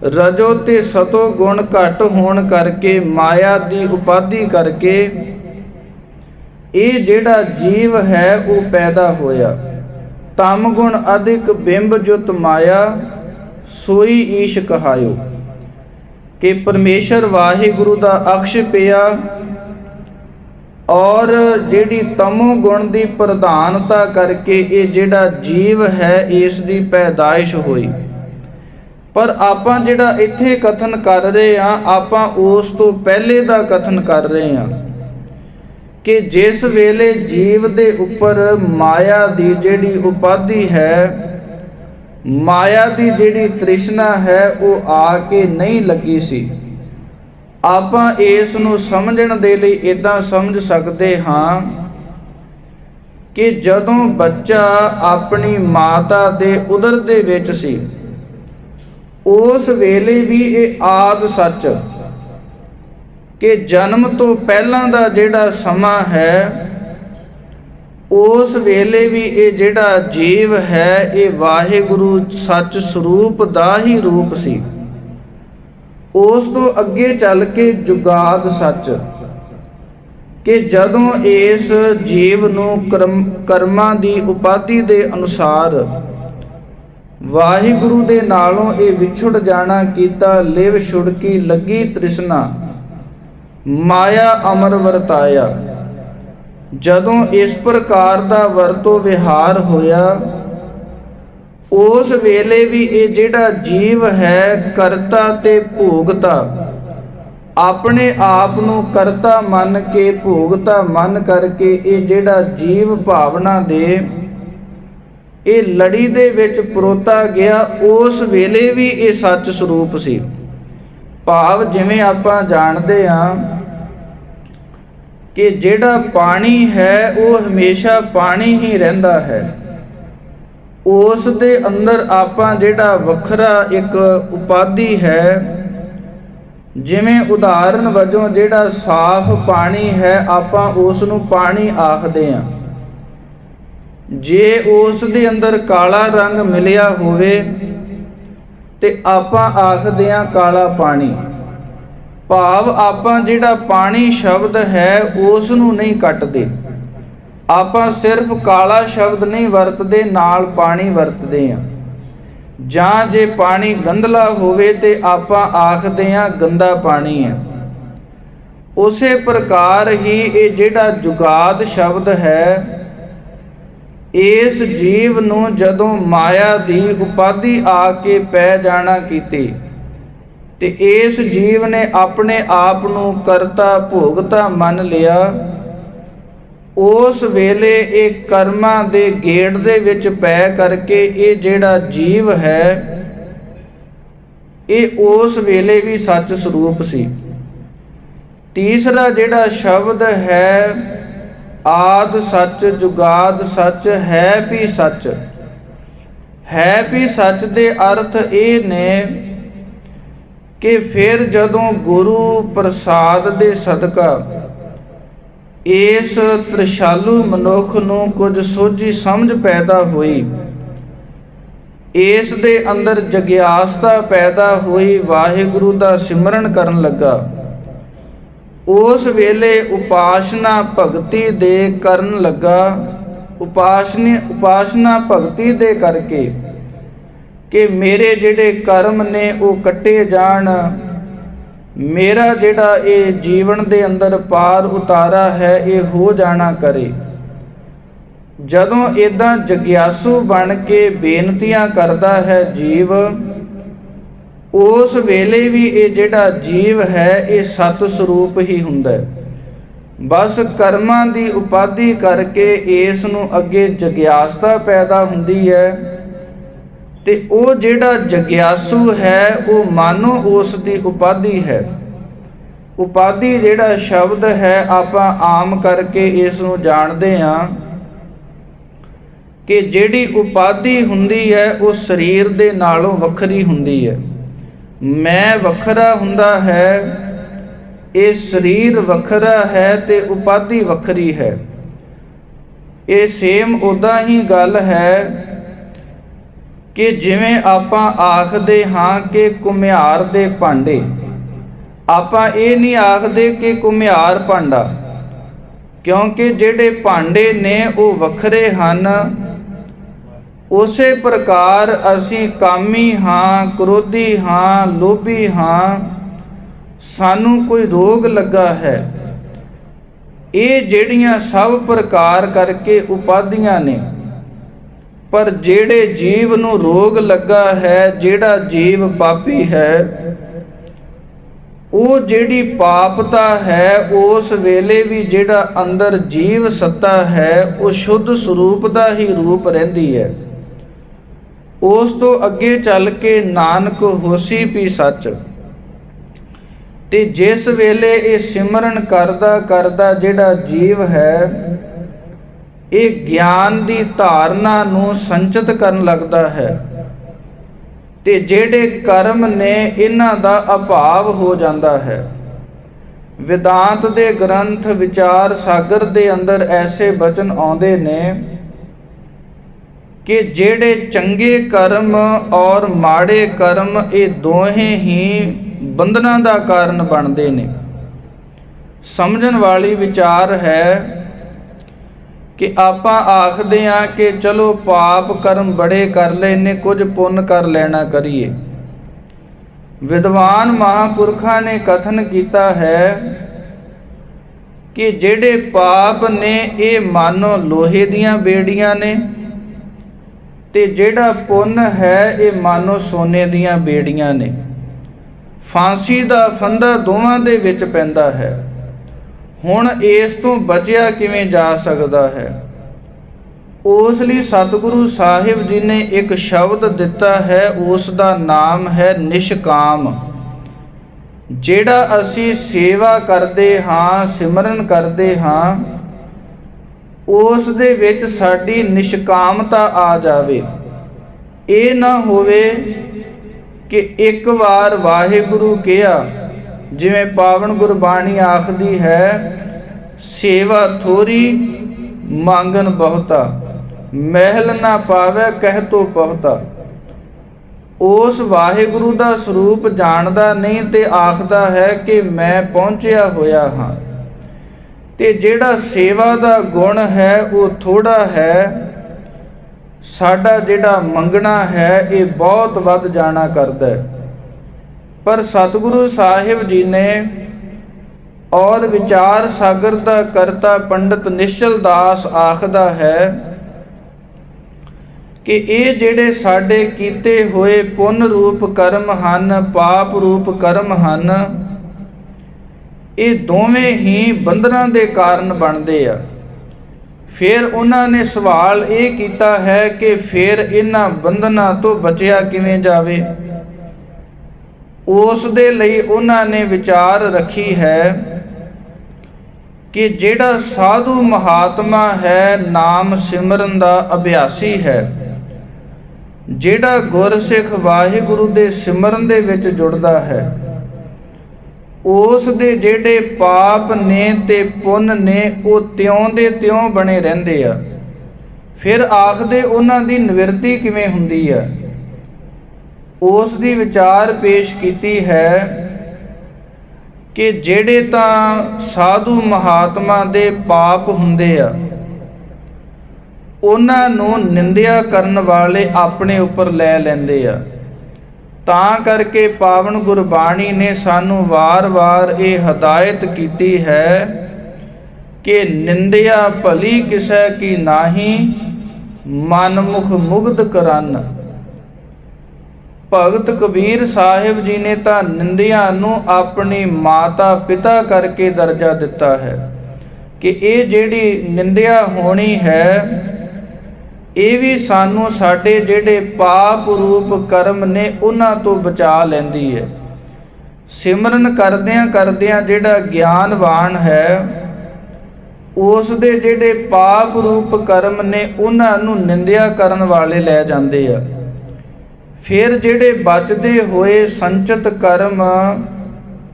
ਰਜੋ ਤੇ ਸਤੋ ਗੁਣ ਘੱਟ ਹੋਣ ਕਰਕੇ, ਮਾਇਆ ਦੀ ਉਪਾਧੀ ਕਰਕੇ ਇਹ ਜਿਹੜਾ ਜੀਵ ਹੈ ਉਹ ਪੈਦਾ ਹੋਇਆ। ਤਮ ਗੁਣ ਅਧਿਕ ਬਿੰਬ ਜੁਤ ਮਾਇਆ, ਸੋਈ ਈਸ਼ ਕਹਾਇਓ। ਕਿ ਪਰਮੇਸ਼ਰ ਵਾਹਿਗੁਰੂ ਦਾ ਅਕਸ਼ ਪਿਆ ਔਰ ਜਿਹੜੀ ਤਮੋ ਗੁਣ ਦੀ ਪ੍ਰਧਾਨਤਾ ਕਰਕੇ ਇਹ ਜਿਹੜਾ ਜੀਵ ਹੈ ਇਸ ਦੀ ਪੈਦਾਇਸ਼ ਹੋਈ। ਪਰ ਆਪਾਂ ਜਿਹੜਾ ਇੱਥੇ ਕਥਨ ਕਰ ਰਹੇ ਹਾਂ, ਆਪਾਂ ਉਸ ਤੋਂ ਪਹਿਲੇ ਦਾ ਕਥਨ ਕਰ ਰਹੇ ਹਾਂ ਕਿ ਜਿਸ ਵੇਲੇ ਜੀਵ ਦੇ ਉੱਪਰ ਮਾਇਆ ਦੀ ਜਿਹੜੀ ਉਪਾਧੀ ਹੈ, ਮਾਇਆ ਦੀ ਜਿਹੜੀ ਤ੍ਰਿਸ਼ਨਾ ਹੈ ਉਹ ਆ ਕੇ ਨਹੀਂ ਲੱਗੀ ਸੀ। ਆਪਾਂ ਇਸ ਨੂੰ ਸਮਝਣ ਦੇ ਲਈ ਇਦਾਂ ਸਮਝ ਸਕਦੇ ਹਾਂ ਕਿ ਜਦੋਂ ਬੱਚਾ ਆਪਣੀ ਮਾਤਾ ਦੇ ਉਦਰ ਦੇ ਵਿੱਚ ਸੀ, ਉਸ ਵੇਲੇ ਵੀ ਇਹ ਆਦਿ ਸੱਚ ਕਿ ਜਨਮ ਤੋਂ ਪਹਿਲਾਂ ਦਾ ਜਿਹੜਾ ਸਮਾਂ ਹੈ, ਉਸ ਵੇਲੇ ਵੀ ਇਹ ਜਿਹੜਾ ਜੀਵ ਹੈ ਇਹ ਵਾਹਿਗੁਰੂ ਸੱਚ ਸਰੂਪ ਦਾ ਹੀ ਰੂਪ ਸੀ। ਉਸ ਤੋਂ ਅੱਗੇ ਚੱਲ ਕੇ ਜੁਗਾਦ ਸੱਚ ਕਿ ਜਦੋਂ ਇਸ ਜੀਵ ਨੂੰ ਕਰਮਾਂ ਦੀ ਉਪਾਧੀ ਦੇ ਅਨੁਸਾਰ ਵਾਹਿਗੁਰੂ ਦੇ ਨਾਲੋਂ ਇਹ ਵਿਛੜ ਜਾਣਾ ਕੀਤਾ, ਲਿਵ ਛੁੜਕੀ ਲੱਗੀ ਤ੍ਰਿਸ਼ਨਾ, ਮਾਇਆ ਅਮਰ ਵਰਤਾਇਆ। ਜਦੋਂ ਇਸ ਪ੍ਰਕਾਰ ਦਾ ਵਰਤੋਂ ਵਿਹਾਰ ਹੋਇਆ, ਉਸ ਵੇਲੇ ਵੀ ਇਹ ਜਿਹੜਾ ਜੀਵ ਹੈ ਕਰਤਾ ਤੇ ਭੋਗਤਾ, ਆਪਣੇ ਆਪ ਨੂੰ ਕਰਤਾ ਮੰਨ ਕੇ ਭੋਗਤਾ ਮੰਨ ਕਰਕੇ ਇਹ ਜਿਹੜਾ ਜੀਵ ਭਾਵਨਾ ਦੇ ਇਹ ਲੜੀ ਦੇ ਵਿੱਚ ਪਰੋਤਾ ਗਿਆ। ਉਸ ਵੇਲੇ ਵੀ ਇਹ ਸੱਚ ਸਰੂਪ ਸੀ। ਭਾਵ ਜਿਵੇਂ ਆਪਾਂ ਜਾਣਦੇ ਹਾਂ ਕਿ ਜਿਹੜਾ ਪਾਣੀ ਹੈ ਉਹ ਹਮੇਸ਼ਾ ਪਾਣੀ ਹੀ ਰਹਿੰਦਾ ਹੈ। ਉਸ ਦੇ ਅੰਦਰ ਆਪਾਂ ਜਿਹੜਾ ਵੱਖਰਾ ਇੱਕ ਉਪਾਧੀ ਹੈ, ਜਿਵੇਂ ਉਦਾਹਰਨ ਵਜੋਂ ਜਿਹੜਾ ਸਾਫ਼ ਪਾਣੀ ਹੈ ਆਪਾਂ ਉਸ ਨੂੰ ਪਾਣੀ ਆਖਦੇ ਹਾਂ। ਜੇ ਉਸ ਦੇ ਅੰਦਰ ਕਾਲਾ ਰੰਗ ਮਿਲਿਆ ਹੋਵੇ ਤੇ ਆਪਾਂ ਆਖਦੇ ਹਾਂ ਕਾਲਾ ਪਾਣੀ। ਭਾਵ ਆਪਾਂ ਜਿਹੜਾ ਪਾਣੀ ਸ਼ਬਦ ਹੈ ਉਸ ਨੂੰ ਨਹੀਂ ਕੱਟਦੇ, ਆਪਾਂ ਸਿਰਫ ਕਾਲਾ ਸ਼ਬਦ ਨਹੀਂ ਵਰਤਦੇ, ਨਾਲ ਪਾਣੀ ਵਰਤਦੇ ਹਾਂ। ਜਾਂ ਜੇ ਪਾਣੀ ਗੰਧਲਾ ਹੋਵੇ ਤੇ ਆਪਾਂ ਆਖਦੇ ਹਾਂ ਗੰਦਾ ਪਾਣੀ ਹੈ। ਉਸੇ ਪ੍ਰਕਾਰ ਹੀ ਇਹ ਜਿਹੜਾ ਜੁਗਾਦ ਸ਼ਬਦ ਹੈ, ਇਸ ਜੀਵ ਨੂੰ ਜਦੋਂ ਮਾਇਆ ਦੀ ਉਪਾਧੀ ਆ ਕੇ ਪੈ ਜਾਣਾ ਕੀਤੀ ਤੇ ਇਸ ਜੀਵ ਨੇ ਆਪਣੇ ਆਪ ਨੂੰ ਕਰਤਾ ਭੋਗਤਾ ਮੰਨ ਲਿਆ। ਉਸ ਵੇਲੇ ਇਹ ਕਰਮਾਂ ਦੇ ਗੇੜ ਦੇ ਵਿੱਚ ਪੈ ਕਰਕੇ ਇਹ ਜਿਹੜਾ ਜੀਵ ਹੈ ਇਹ ਉਸ ਵੇਲੇ ਵੀ ਸੱਚ ਸਰੂਪ ਸੀ। ਤੀਸਰਾ ਜਿਹੜਾ ਸ਼ਬਦ ਹੈ ਆਦ ਸੱਚ, ਜੁਗਾਦ ਸੱਚ, ਹੈ ਵੀ ਸੱਚ। ਹੈ ਵੀ ਸੱਚ ਦੇ ਅਰਥ ਇਹ ਨੇ ਕਿ ਫਿਰ ਜਦੋਂ ਗੁਰੂ ਪ੍ਰਸਾਦ ਦੇ ਸਦਕਾ ਇਸ ਤ੍ਰਿਸ਼ਾਲੂ ਮਨੁੱਖ ਨੂੰ ਕੁਝ ਸੋਝੀ ਸਮਝ ਪੈਦਾ ਹੋਈ, ਇਸ ਦੇ ਅੰਦਰ ਜਗਿਆਸਤਾ ਪੈਦਾ ਹੋਈ, ਵਾਹਿਗੁਰੂ ਦਾ ਸਿਮਰਨ ਕਰਨ ਲੱਗਾ, ਉਸ ਵੇਲੇ ਉਪਾਸਨਾ ਭਗਤੀ ਦੇ ਕਰਨ ਲੱਗਾ। ਉਪਾਸਨਾ ਭਗਤੀ ਦੇ ਕਰਕੇ ਕਿ ਮੇਰੇ ਜਿਹੜੇ ਕਰਮ ਨੇ ਉਹ ਕੱਟੇ ਜਾਣ, ਮੇਰਾ ਜਿਹੜਾ ਇਹ ਜੀਵਨ ਦੇ ਅੰਦਰ ਪਾਰ ਉਤਾਰਾ ਹੈ ਇਹ ਹੋ ਜਾਣਾ ਕਰੇ। ਜਦੋਂ ਇਦਾਂ ਜਗਿਆਸੂ ਬਣ ਕੇ ਬੇਨਤੀਆਂ ਕਰਦਾ ਹੈ ਜੀਵ, ਉਸ ਵੇਲੇ ਵੀ ਇਹ ਜਿਹੜਾ ਜੀਵ ਹੈ ਇਹ ਸਤ ਸਰੂਪ ਹੀ ਹੁੰਦਾ ਹੈ। ਬਸ ਕਰਮਾਂ ਦੀ ਉਪਾਧੀ ਕਰਕੇ ਇਸ ਨੂੰ ਅੱਗੇ ਜਗਿਆਸਤਾ ਪੈਦਾ ਹੁੰਦੀ ਹੈ, ਤੇ ਉਹ ਜਿਹੜਾ ਜਗਿਆਸੂ ਹੈ ਉਹ ਮਾਨੋ ਉਸ ਦੀ ਉਪਾਧੀ ਹੈ। ਉਪਾਧੀ ਜਿਹੜਾ ਸ਼ਬਦ ਹੈ ਆਪਾਂ ਆਮ ਕਰਕੇ ਇਸ ਨੂੰ ਜਾਣਦੇ ਹਾਂ ਕਿ ਜਿਹੜੀ ਉਪਾਧੀ ਹੁੰਦੀ ਹੈ ਉਹ ਸਰੀਰ ਦੇ ਨਾਲੋਂ ਵੱਖਰੀ ਹੁੰਦੀ ਹੈ। ਮੈਂ ਵੱਖਰਾ ਹੁੰਦਾ ਹੈ, ਇਹ ਸਰੀਰ ਵੱਖਰਾ ਹੈ ਤੇ ਉਪਾਧੀ ਵੱਖਰੀ ਹੈ। ਇਹ ਸੇਮ ਉੱਦਾਂ ਹੀ ਗੱਲ ਹੈ ਕਿ ਜਿਵੇਂ ਆਪਾਂ ਆਖਦੇ ਹਾਂ ਕਿ ਘੁਮਿਆਰ ਦੇ ਭਾਂਡੇ, ਆਪਾਂ ਇਹ ਨਹੀਂ ਆਖਦੇ ਕਿ ਘੁਮਿਆਰ ਭਾਂਡਾ, ਕਿਉਂਕਿ ਜਿਹੜੇ ਭਾਂਡੇ ਨੇ ਉਹ ਵੱਖਰੇ ਹਨ। ਉਸੇ ਪ੍ਰਕਾਰ ਅਸੀਂ ਕਾਮੀ ਹਾਂ, ਕ੍ਰੋਧੀ ਹਾਂ, ਲੋਭੀ ਹਾਂ, ਸਾਨੂੰ ਕੋਈ ਰੋਗ ਲੱਗਾ ਹੈ। ਇਹ ਜਿਹੜੀਆਂ ਸਭ ਪ੍ਰਕਾਰ ਕਰਕੇ ਉਪਾਧੀਆਂ ਨੇ, ਪਰ ਜਿਹੜੇ ਜੀਵ ਨੂੰ ਰੋਗ ਲੱਗਾ ਹੈ, ਜਿਹੜਾ ਜੀਵ ਪਾਪੀ ਹੈ, ਉਹ ਜਿਹੜੀ ਪਾਪਤਾ ਹੈ ਉਸ ਵੇਲੇ ਵੀ ਜਿਹੜਾ ਅੰਦਰ ਜੀਵ ਸੱਤਾ ਹੈ ਉਹ ਸ਼ੁੱਧ ਸਰੂਪ ਦਾ ਹੀ ਰੂਪ ਰਹਿੰਦੀ ਹੈ। ਉਸ ਤੋਂ ਅੱਗੇ ਚੱਲ ਕੇ ਨਾਨਕ ਹੋਸੀ ਵੀ ਸੱਚ। ਤੇ ਜਿਸ ਵੇਲੇ ਇਹ ਸਿਮਰਨ ਕਰਦਾ ਕਰਦਾ ਜਿਹੜਾ ਜੀਵ ਹੈ ਇਹ ਗਿਆਨ ਦੀ ਧਾਰਨਾ ਨੂੰ ਸੰਚਿਤ ਕਰਨ ਲੱਗਦਾ ਹੈ, ਤੇ ਜਿਹੜੇ ਕਰਮ ਨੇ ਇਹਨਾਂ ਦਾ ਅਭਾਵ ਹੋ ਜਾਂਦਾ ਹੈ। ਵਿਦਾਂਤ ਦੇ ਗ੍ਰੰਥ ਵਿਚਾਰ ਸਾਗਰ ਦੇ ਅੰਦਰ ਐਸੇ ਬਚਨ ਆਉਂਦੇ ਨੇ ਕਿ ਜਿਹੜੇ ਚੰਗੇ ਕਰਮ ਔਰ ਮਾੜੇ ਕਰਮ ਇਹ ਦੋਹੇ ਹੀ ਬੰਧਨਾਂ ਦਾ ਕਾਰਨ ਬਣਦੇ ਨੇ। ਸਮਝਣ ਵਾਲੀ ਵਿਚਾਰ ਹੈ ਕਿ ਆਪਾਂ ਆਖਦੇ ਹਾਂ ਕਿ ਚਲੋ ਪਾਪ ਕਰਮ ਬੜੇ ਕਰ ਲਏ ਨੇ, ਕੁਝ ਪੁੰਨ ਕਰ ਲੈਣਾ ਕਰੀਏ। ਵਿਦਵਾਨ ਮਹਾਂਪੁਰਖਾਂ ਨੇ ਕਥਨ ਕੀਤਾ ਹੈ ਕਿ ਜਿਹੜੇ ਪਾਪ ਨੇ ਇਹ ਮਾਨੋ ਲੋਹੇ ਦੀਆਂ ਬੇੜੀਆਂ ਨੇ, ਤੇ ਜਿਹੜਾ ਪੁੰਨ ਹੈ ਇਹ ਮਾਨੋ ਸੋਨੇ ਦੀਆਂ ਬੇੜੀਆਂ ਨੇ। ਫਾਂਸੀ ਦਾ ਫੰਦਾ ਦੋਵਾਂ ਦੇ ਵਿੱਚ ਪੈਂਦਾ ਹੈ। ਹੁਣ ਇਸ ਤੋਂ ਬਚਿਆ ਕਿਵੇਂ ਜਾ ਸਕਦਾ ਹੈ? ਉਸ ਲਈ ਸਤਿਗੁਰੂ ਸਾਹਿਬ ਜੀ ਨੇ ਇੱਕ ਸ਼ਬਦ ਦਿੱਤਾ ਹੈ, ਉਸ ਦਾ ਨਾਮ ਹੈ ਨਿਸ਼ਕਾਮ। ਜਿਹੜਾ ਅਸੀਂ ਸੇਵਾ ਕਰਦੇ ਹਾਂ, ਸਿਮਰਨ ਕਰਦੇ ਹਾਂ, ਉਸ ਦੇ ਵਿੱਚ ਸਾਡੀ ਨਿਸ਼ਕਾਮਤਾ ਆ ਜਾਵੇ। ਇਹ ਨਾ ਹੋਵੇ ਕਿ ਇੱਕ ਵਾਰ ਵਾਹਿਗੁਰੂ ਕਿਹਾ, ਜਿਵੇਂ ਪਾਵਨ ਗੁਰਬਾਣੀ ਆਖਦੀ ਹੈ, ਸੇਵਾ ਥੋੜੀ ਮੰਗਨ ਬਹੁਤਾ, ਮਹਿਲ ਨਾ ਪਾਵੇ ਕਹਿ ਤੋ ਬਹੁਤਾ। ਉਸ ਵਾਹਿਗੁਰੂ ਦਾ ਸਰੂਪ ਜਾਣਦਾ ਨਹੀਂ ਤੇ ਆਖਦਾ ਹੈ ਕਿ ਮੈਂ ਪਹੁੰਚਿਆ ਹੋਇਆ ਹਾਂ। ਤੇ ਜਿਹੜਾ ਸੇਵਾ ਦਾ ਗੁਣ ਹੈ ਉਹ ਥੋੜਾ ਹੈ, ਸਾਡਾ ਜਿਹੜਾ ਮੰਗਣਾ ਹੈ ਇਹ ਬਹੁਤ ਵੱਧ ਜਾਣਾ ਕਰਦਾ ਹੈ। ਪਰ ਸਤਿਗੁਰੂ ਸਾਹਿਬ ਜੀ ਨੇ ਔਰ ਵਿਚਾਰ ਸਾਗਰ ਦਾ ਕਰਤਾ ਪੰਡਿਤ ਨਿਸ਼ਚਲ ਦਾਸ ਆਖਦਾ ਹੈ ਕਿ ਇਹ ਜਿਹੜੇ ਸਾਡੇ ਕੀਤੇ ਹੋਏ ਪੁੰਨ ਰੂਪ ਕਰਮ ਹਨ, ਪਾਪ ਰੂਪ ਕਰਮ ਹਨ, ਇਹ ਦੋਵੇਂ ਹੀ ਬੰਧਨਾਂ ਦੇ ਕਾਰਨ ਬਣਦੇ ਆ। ਫਿਰ ਉਹਨਾਂ ਨੇ ਸਵਾਲ ਇਹ ਕੀਤਾ ਹੈ ਕਿ ਫਿਰ ਇਹਨਾਂ ਬੰਧਨਾਂ ਤੋਂ ਬਚਿਆ ਕਿਵੇਂ ਜਾਵੇ? ਉਸ ਦੇ ਲਈ ਉਹਨਾਂ ਨੇ ਵਿਚਾਰ ਰੱਖੀ ਹੈ ਕਿ ਜਿਹੜਾ ਸਾਧੂ ਮਹਾਤਮਾ ਹੈ, ਨਾਮ ਸਿਮਰਨ ਦਾ ਅਭਿਆਸੀ ਹੈ, ਜਿਹੜਾ ਗੁਰਸਿੱਖ ਵਾਹਿਗੁਰੂ ਦੇ ਸਿਮਰਨ ਦੇ ਵਿੱਚ ਜੁੜਦਾ ਹੈ, ਉਸ ਦੇ ਜਿਹੜੇ ਪਾਪ ਨੇ ਤੇ ਪੁੰਨ ਨੇ ਉਹ ਤਿਉਂ ਦੇ ਤਿਉਂ ਬਣੇ ਰਹਿੰਦੇ ਆ। ਫਿਰ ਆਖਦੇ ਉਹਨਾਂ ਦੀ ਨਿਵਰਤੀ ਕਿਵੇਂ ਹੁੰਦੀ ਹੈ? ਉਸ ਦੀ ਵਿਚਾਰ ਪੇਸ਼ ਕੀਤੀ ਹੈ ਕਿ ਜਿਹੜੇ ਤਾਂ ਸਾਧੂ ਮਹਾਤਮਾ ਦੇ ਪਾਪ ਹੁੰਦੇ ਆ, ਉਹਨਾਂ ਨੂੰ ਨਿੰਦਿਆ ਕਰਨ ਵਾਲੇ ਆਪਣੇ ਉੱਪਰ ਲੈ ਲੈਂਦੇ ਆ। ਤਾਂ ਕਰਕੇ ਪਾਵਨ ਗੁਰਬਾਣੀ ਨੇ ਸਾਨੂੰ ਵਾਰ-ਵਾਰ ਇਹ ਹਦਾਇਤ ਕੀਤੀ ਹੈ ਕਿ ਨਿੰਦਿਆ ਭਲੀ ਕਿਸੈ ਕੀ ਨਾਹੀ, ਮਨ ਮੁਖ ਮੁਗਧ ਕਰਨ। ਭਗਤ ਕਬੀਰ ਸਾਹਿਬ ਜੀ ਨੇ ਤਾਂ ਨਿੰਦਿਆ ਨੂੰ ਆਪਣੀ ਮਾਤਾ ਪਿਤਾ ਕਰਕੇ ਦਰਜਾ ਦਿੱਤਾ ਹੈ ਕਿ ਇਹ ਜਿਹੜੀ ਨਿੰਦਿਆ ਹੋਣੀ ਹੈ, ਇਹ ਵੀ ਸਾਨੂੰ ਸਾਡੇ ਜਿਹੜੇ ਪਾਪ ਰੂਪ ਕਰਮ ਨੇ ਉਹਨਾਂ ਤੋਂ ਬਚਾ ਲੈਂਦੀ ਹੈ। ਸਿਮਰਨ ਕਰਦਿਆਂ ਕਰਦਿਆਂ ਜਿਹੜਾ ਗਿਆਨਵਾਨ ਹੈ, ਉਸ ਦੇ ਜਿਹੜੇ ਪਾਪ ਰੂਪ ਕਰਮ ਨੇ ਉਹਨਾਂ ਨੂੰ ਨਿੰਦਿਆ ਕਰਨ ਵਾਲੇ ਲੈ ਜਾਂਦੇ ਆ। ਫਿਰ ਜਿਹੜੇ ਬਚਦੇ ਹੋਏ ਸੰਚਿਤ ਕਰਮ,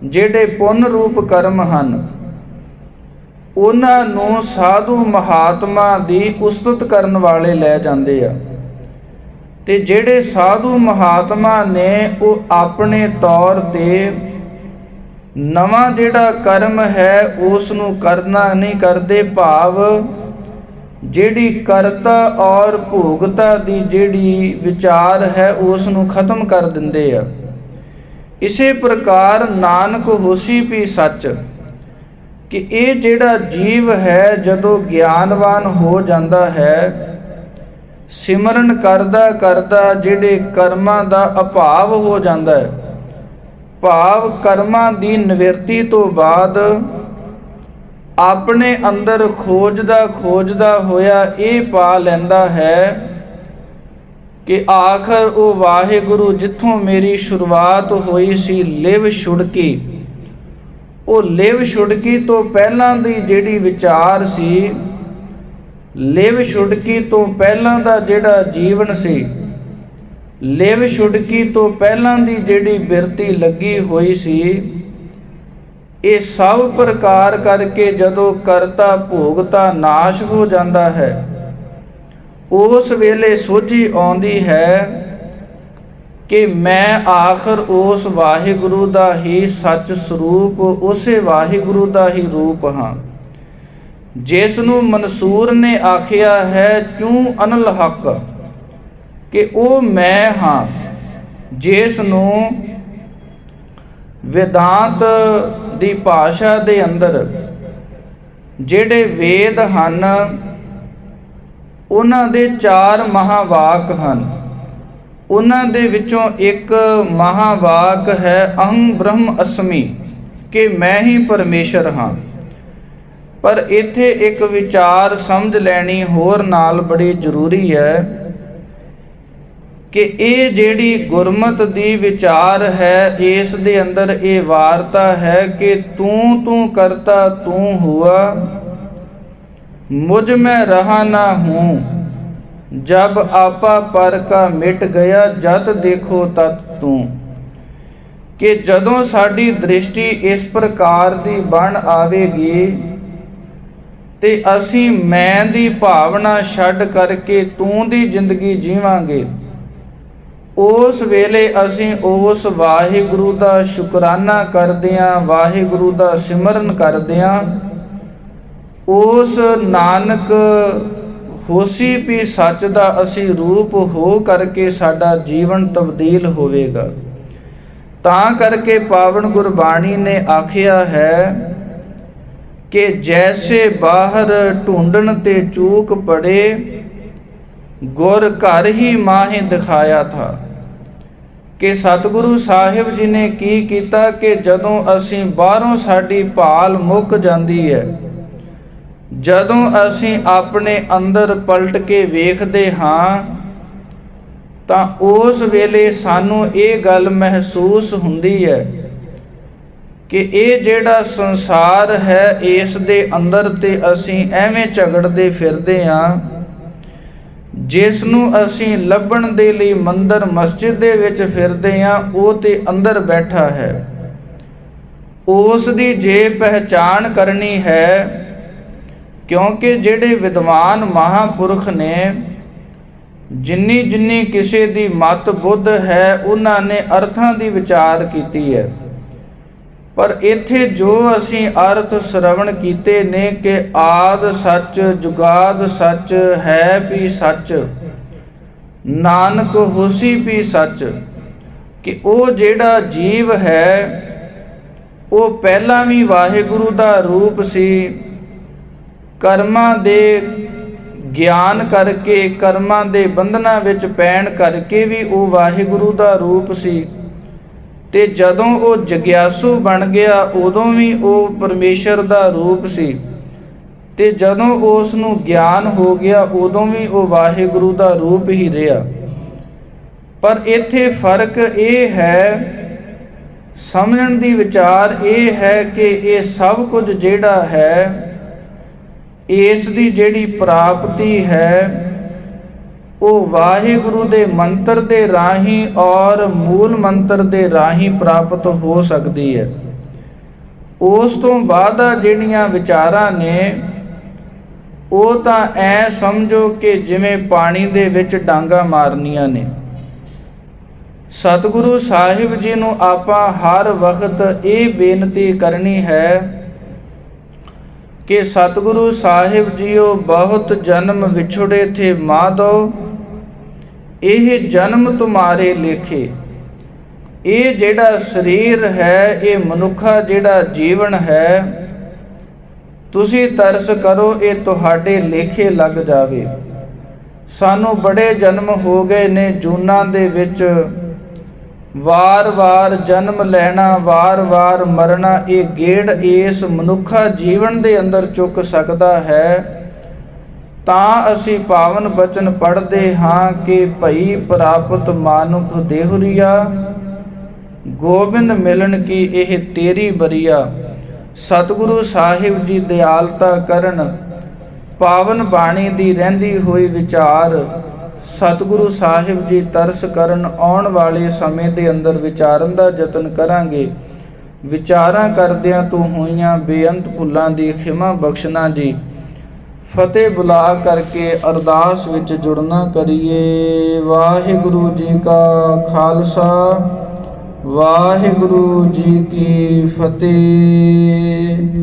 ਜਿਹੜੇ ਪੁੰਨ ਰੂਪ ਕਰਮ ਹਨ, ਉਹਨਾਂ ਨੂੰ ਸਾਧੂ ਮਹਾਤਮਾ ਦੀ ਉਸਤਤ ਕਰਨ ਵਾਲੇ ਲੈ ਜਾਂਦੇ ਆ। ਤੇ ਜਿਹੜੇ ਸਾਧੂ ਮਹਾਤਮਾ ਨੇ ਉਹ ਆਪਣੇ ਤੌਰ ਤੇ ਨਵਾਂ ਜਿਹੜਾ ਕਰਮ ਹੈ ਉਸ ਨੂੰ ਕਰਨਾ ਨਹੀਂ ਕਰਦੇ, ਭਾਵ ਜਿਹੜੀ ਕਰਤਾ ਔਰ ਭੋਗਤਾ ਦੀ ਜਿਹੜੀ ਵਿਚਾਰ ਹੈ ਉਸ ਨੂੰ ਖਤਮ ਕਰ ਦਿੰਦੇ ਆ। ਇਸੇ ਪ੍ਰਕਾਰ ਨਾਨਕ ਹੋਸੀ ਵੀ ਸੱਚ ਕਿ ਇਹ ਜਿਹੜਾ ਜੀਵ ਹੈ ਜਦੋਂ ਗਿਆਨਵਾਨ ਹੋ ਜਾਂਦਾ ਹੈ, ਸਿਮਰਨ ਕਰਦਾ ਕਰਦਾ ਜਿਹੜੇ ਕਰਮਾਂ ਦਾ ਅਭਾਵ ਹੋ ਜਾਂਦਾ ਹੈ, ਭਾਵ ਕਰਮਾਂ ਦੀ ਨਿਵਰਤੀ ਤੋਂ ਬਾਅਦ ਆਪਣੇ ਅੰਦਰ ਖੋਜਦਾ ਹੋਇਆ ਇਹ ਪਾ ਲੈਂਦਾ ਹੈ ਕਿ ਆਖਰ ਉਹ ਵਾਹਿਗੁਰੂ ਜਿੱਥੋਂ ਮੇਰੀ ਸ਼ੁਰੂਆਤ ਹੋਈ ਸੀ ਲਿਵ ਛੁੜਕੀ, ਉਹ ਲਿਵ ਛੁੜਕੀ ਤੋਂ ਪਹਿਲਾਂ ਦੀ ਜਿਹੜੀ ਵਿਚਾਰ ਸੀ, ਲਿਵ ਛੁੜਕੀ ਤੋਂ ਪਹਿਲਾਂ ਦਾ ਜਿਹੜਾ ਜੀਵਨ ਸੀ, ਲਿਵ ਛੁੜਕੀ ਤੋਂ ਪਹਿਲਾਂ ਦੀ ਜਿਹੜੀ ਬਿਰਤੀ ਲੱਗੀ ਹੋਈ ਸੀ, ਇਹ ਸਭ ਪ੍ਰਕਾਰ ਕਰਕੇ ਜਦੋਂ ਕਰਤਾ ਭੋਗਤਾ ਨਾਸ਼ ਹੋ ਜਾਂਦਾ ਹੈ, ਉਸ ਵੇਲੇ ਸੋਝੀ ਆਉਂਦੀ ਹੈ ਕਿ ਮੈਂ ਆਖਰ ਉਸ ਵਾਹਿਗੁਰੂ ਦਾ ਹੀ ਸੱਚ ਸਰੂਪ, ਉਸੇ ਵਾਹਿਗੁਰੂ ਦਾ ਹੀ ਰੂਪ ਹਾਂ, ਜਿਸ ਨੂੰ ਮਨਸੂਰ ਨੇ ਆਖਿਆ ਹੈ ਚੂੰ ਅਨਲ ਹੱਕ, ਕਿ ਉਹ ਮੈਂ ਹਾਂ, ਜਿਸ ਨੂੰ ਵੇਦਾਂਤ ਦੀ ਭਾਸ਼ਾ ਦੇ ਅੰਦਰ ਜਿਹੜੇ ਵੇਦ ਹਨ ਉਹਨਾਂ ਦੇ 4 ਮਹਾਵਾਕ ਹਨ। ਉਹਨਾਂ ਦੇ ਵਿੱਚੋਂ ਇੱਕ ਮਹਾਵਾਕ ਹੈ ਅਹੰ ਬ੍ਰਹਮ ਅਸਮੀ, ਕਿ ਮੈਂ ਹੀ ਪਰਮੇਸ਼ਰ ਹਾਂ। ਪਰ ਇੱਥੇ ਇੱਕ ਵਿਚਾਰ ਸਮਝ ਲੈਣੀ ਹੋਰ ਨਾਲ ਬੜੀ ਜ਼ਰੂਰੀ ਹੈ ਕਿ ਇਹ ਜਿਹੜੀ ਗੁਰਮਤਿ ਦੀ ਵਿਚਾਰ ਹੈ, ਇਸ ਦੇ ਅੰਦਰ ਇਹ ਵਾਰਤਾ ਹੈ ਕਿ ਤੂੰ ਕਰਤਾ ਤੂੰ ਹੁਆ, ਮੁਝ ਮੈਂ ਰਹਾ ਨਾ ਹੂੰ, ਜਬ ਆਪਾ ਪਰ ਕਾ ਮਿਟ ਗਿਆ, ਜਤ ਦੇਖੋ ਤਤ ਤੂੰ। ਕਿ ਜਦੋਂ ਸਾਡੀ ਦ੍ਰਿਸ਼ਟੀ ਇਸ ਪ੍ਰਕਾਰ ਦੀ ਬਣ ਆਵੇਗੀ ਤੇ ਅਸੀਂ ਮੈਂ ਦੀ ਭਾਵਨਾ ਛੱਡ ਕਰਕੇ ਤੂੰ ਦੀ ਜ਼ਿੰਦਗੀ ਜੀਵਾਂਗੇ, ਉਸ ਵੇਲੇ ਅਸੀਂ ਉਸ ਵਾਹਿਗੁਰੂ ਦਾ ਸ਼ੁਕਰਾਨਾ ਕਰਦਿਆਂ, ਵਾਹਿਗੁਰੂ ਦਾ ਸਿਮਰਨ ਕਰਦਿਆਂ, ਉਸ ਨਾਨਕ ਹੋਸੀ ਵੀ ਸੱਚ ਦਾ ਅਸੀਂ ਰੂਪ ਹੋ ਕਰਕੇ ਸਾਡਾ ਜੀਵਨ ਤਬਦੀਲ ਹੋਵੇਗਾ। ਤਾਂ ਕਰਕੇ ਪਾਵਨ ਗੁਰਬਾਣੀ ਨੇ ਆਖਿਆ ਹੈ ਕਿ ਜੈਸੇ ਬਾਹਰ ਢੂੰਡਣ ਤੇ ਚੂਕ ਪੜੇ, ਗੁਰ ਘਰ ਹੀ ਮਾਹੇ ਦਿਖਾਇਆ ਥਾ। ਕਿ ਸਤਿਗੁਰੂ ਸਾਹਿਬ ਜੀ ਨੇ ਕੀ ਕੀਤਾ ਕਿ ਜਦੋਂ ਅਸੀਂ ਬਾਹਰੋਂ ਸਾਡੀ ਭਾਲ ਮੁੱਕ ਜਾਂਦੀ ਹੈ, ਜਦੋਂ ਅਸੀਂ ਆਪਣੇ ਅੰਦਰ ਪਲਟ ਕੇ ਵੇਖਦੇ ਹਾਂ, ਤਾਂ ਉਸ ਵੇਲੇ ਸਾਨੂੰ ਇਹ ਗੱਲ ਮਹਿਸੂਸ ਹੁੰਦੀ ਹੈ ਕਿ ਇਹ ਜਿਹੜਾ ਸੰਸਾਰ ਹੈ, ਇਸ ਦੇ ਅੰਦਰ ਤੇ ਅਸੀਂ ਐਵੇਂ ਝਗੜਦੇ ਫਿਰਦੇ ਹਾਂ, ਜਿਸ ਨੂੰ ਅਸੀਂ ਲੱਭਣ ਦੇ ਲਈ ਮੰਦਰ ਮਸਜਿਦ ਦੇ ਵਿੱਚ ਫਿਰਦੇ ਹਾਂ, ਉਹ ਤੇ ਅੰਦਰ ਬੈਠਾ ਹੈ। ਉਸ ਦੀ ਜੇ ਪਹਿਚਾਣ ਕਰਨੀ ਹੈ, ਕਿਉਂਕਿ ਜਿਹੜੇ ਵਿਦਵਾਨ ਮਹਾਂਪੁਰਖ ਨੇ ਜਿੰਨੀ ਕਿਸੇ ਦੀ ਮਤ ਬੁੱਧ ਹੈ, ਉਹਨਾਂ ਨੇ ਅਰਥਾਂ ਦੀ ਵਿਚਾਰ ਕੀਤੀ ਹੈ। ਪਰ ਇੱਥੇ ਜੋ ਅਸੀਂ ਅਰਥ ਸ਼ਰਵਣ ਕੀਤੇ ਨੇ ਕਿ ਆਦ ਸੱਚ, ਜੁਗਾਦ ਸੱਚ, ਹੈ ਵੀ ਸੱਚ, ਨਾਨਕ ਹੋਸੀ ਵੀ ਸੱਚ, ਕਿ ਉਹ ਜਿਹੜਾ ਜੀਵ ਹੈ ਉਹ ਪਹਿਲਾਂ ਵੀ ਵਾਹਿਗੁਰੂ ਦਾ ਰੂਪ ਸੀ। ਕਰਮਾਂ ਦੇ ਗਿਆਨ ਕਰਕੇ, ਕਰਮਾਂ ਦੇ ਬੰਧਨਾਂ ਵਿੱਚ ਪੈਣ ਕਰਕੇ ਵੀ ਉਹ ਵਾਹਿਗੁਰੂ ਦਾ ਰੂਪ ਸੀ। ਤੇ ਜਦੋਂ ਉਹ ਜਗਿਆਸੂ ਬਣ ਗਿਆ ਉਦੋਂ ਵੀ ਉਹ ਪਰਮੇਸ਼ਰ ਦਾ ਰੂਪ ਸੀ। ਤੇ ਜਦੋਂ ਉਸ ਨੂੰ ਗਿਆਨ ਹੋ ਗਿਆ ਉਦੋਂ ਵੀ ਉਹ ਵਾਹਿਗੁਰੂ ਦਾ ਰੂਪ ਹੀ ਰਿਹਾ। ਪਰ ਇੱਥੇ ਫਰਕ ਇਹ ਹੈ, ਸਮਝਣ ਦੀ ਵਿਚਾਰ ਇਹ ਹੈ ਕਿ ਇਹ ਸਭ ਕੁਝ ਜਿਹੜਾ ਹੈ, ਇਸ ਦੀ ਜਿਹੜੀ ਪ੍ਰਾਪਤੀ ਹੈ ਉਹ ਵਾਹਿਗੁਰੂ ਦੇ ਮੰਤਰ ਦੇ ਰਾਹੀਂ ਔਰ ਮੂਲ ਮੰਤਰ ਦੇ ਰਾਹੀਂ ਪ੍ਰਾਪਤ ਹੋ ਸਕਦੀ ਹੈ। ਉਸ ਤੋਂ ਬਾਅਦ ਜਿਹੜੀਆਂ ਵਿਚਾਰਾਂ ਨੇ ਉਹ ਤਾਂ ਐ ਸਮਝੋ ਕਿ ਜਿਵੇਂ ਪਾਣੀ ਦੇ ਵਿੱਚ ਡਾਂਗਾ ਮਾਰਨੀਆਂ ਨੇ। ਸਤਿਗੁਰੂ ਸਾਹਿਬ ਜੀ ਨੂੰ ਆਪਾਂ ਹਰ ਵਕਤ ਇਹ ਬੇਨਤੀ ਕਰਨੀ ਹੈ ਕਿ ਸਤਿਗੁਰੂ ਸਾਹਿਬ ਜੀਓ ਬਹੁਤ ਜਨਮ ਵਿਛੜੇ ਥੇ ਮਾਧੋ, ਇਹ ਜਨਮ ਤੁਮਾਰੇ ਲੇਖੇ। ਇਹ ਜਿਹੜਾ ਸਰੀਰ ਹੈ, ਇਹ ਮਨੁੱਖਾ ਜਿਹੜਾ ਜੀਵਨ ਹੈ, ਤੁਸੀਂ ਤਰਸ ਕਰੋ ਇਹ ਤੁਹਾਡੇ ਲੇਖੇ ਲੱਗ ਜਾਵੇ। ਸਾਨੂੰ ਬੜੇ ਜਨਮ ਹੋ ਗਏ ਨੇ ਜੂਨਾਂ ਦੇ ਵਿੱਚ, ਵਾਰ-ਵਾਰ ਜਨਮ ਲੈਣਾ, ਵਾਰ-ਵਾਰ ਮਰਨਾ, ਇਹ ਗੇੜ ਇਸ ਮਨੁੱਖਾ ਜੀਵਨ ਦੇ ਅੰਦਰ ਚੁੱਕ ਸਕਦਾ ਹੈ। ਤਾਂ ਅਸੀਂ ਪਾਵਨ ਬਚਨ ਪੜ੍ਹਦੇ ਹਾਂ ਕਿ ਭਈ ਪ੍ਰਾਪਤ ਮਾਨੁਖ ਦੇਹੁਰੀਆ, ਗੋਬਿੰਦ ਮਿਲਣ ਕੀ ਇਹ ਤੇਰੀ ਬਰੀਆ। ਸਤਿਗੁਰੂ ਸਾਹਿਬ ਜੀ ਦਿਆਲਤਾ ਕਰਨ, ਪਾਵਨ ਬਾਣੀ ਦੀ ਰਹਿੰਦੀ ਹੋਈ ਵਿਚਾਰ ਸਤਿਗੁਰੂ ਸਾਹਿਬ ਜੀ ਤਰਸ ਕਰਨ। ਆਉਣ ਵਾਲੇ ਸਮੇਂ ਦੇ ਅੰਦਰ ਵਿਚਾਰਨ ਦਾ ਯਤਨ ਕਰਾਂਗੇ। ਵਿਚਾਰਾਂ ਕਰਦਿਆਂ ਤੋਂ ਹੋਈਆਂ ਬੇਅੰਤ ਭੁੱਲਾਂ ਦੀ ਖਿਮਾ ਬਖਸ਼ਣਾ ਜੀ। ਫਤਿਹ ਬੁਲਾ ਕਰਕੇ ਅਰਦਾਸ ਵਿੱਚ ਜੁੜਨਾ ਕਰੀਏ। ਵਾਹਿਗੁਰੂ ਜੀ ਕਾ ਖਾਲਸਾ, ਵਾਹਿਗੁਰੂ ਜੀ ਕੀ ਫਤਿਹ।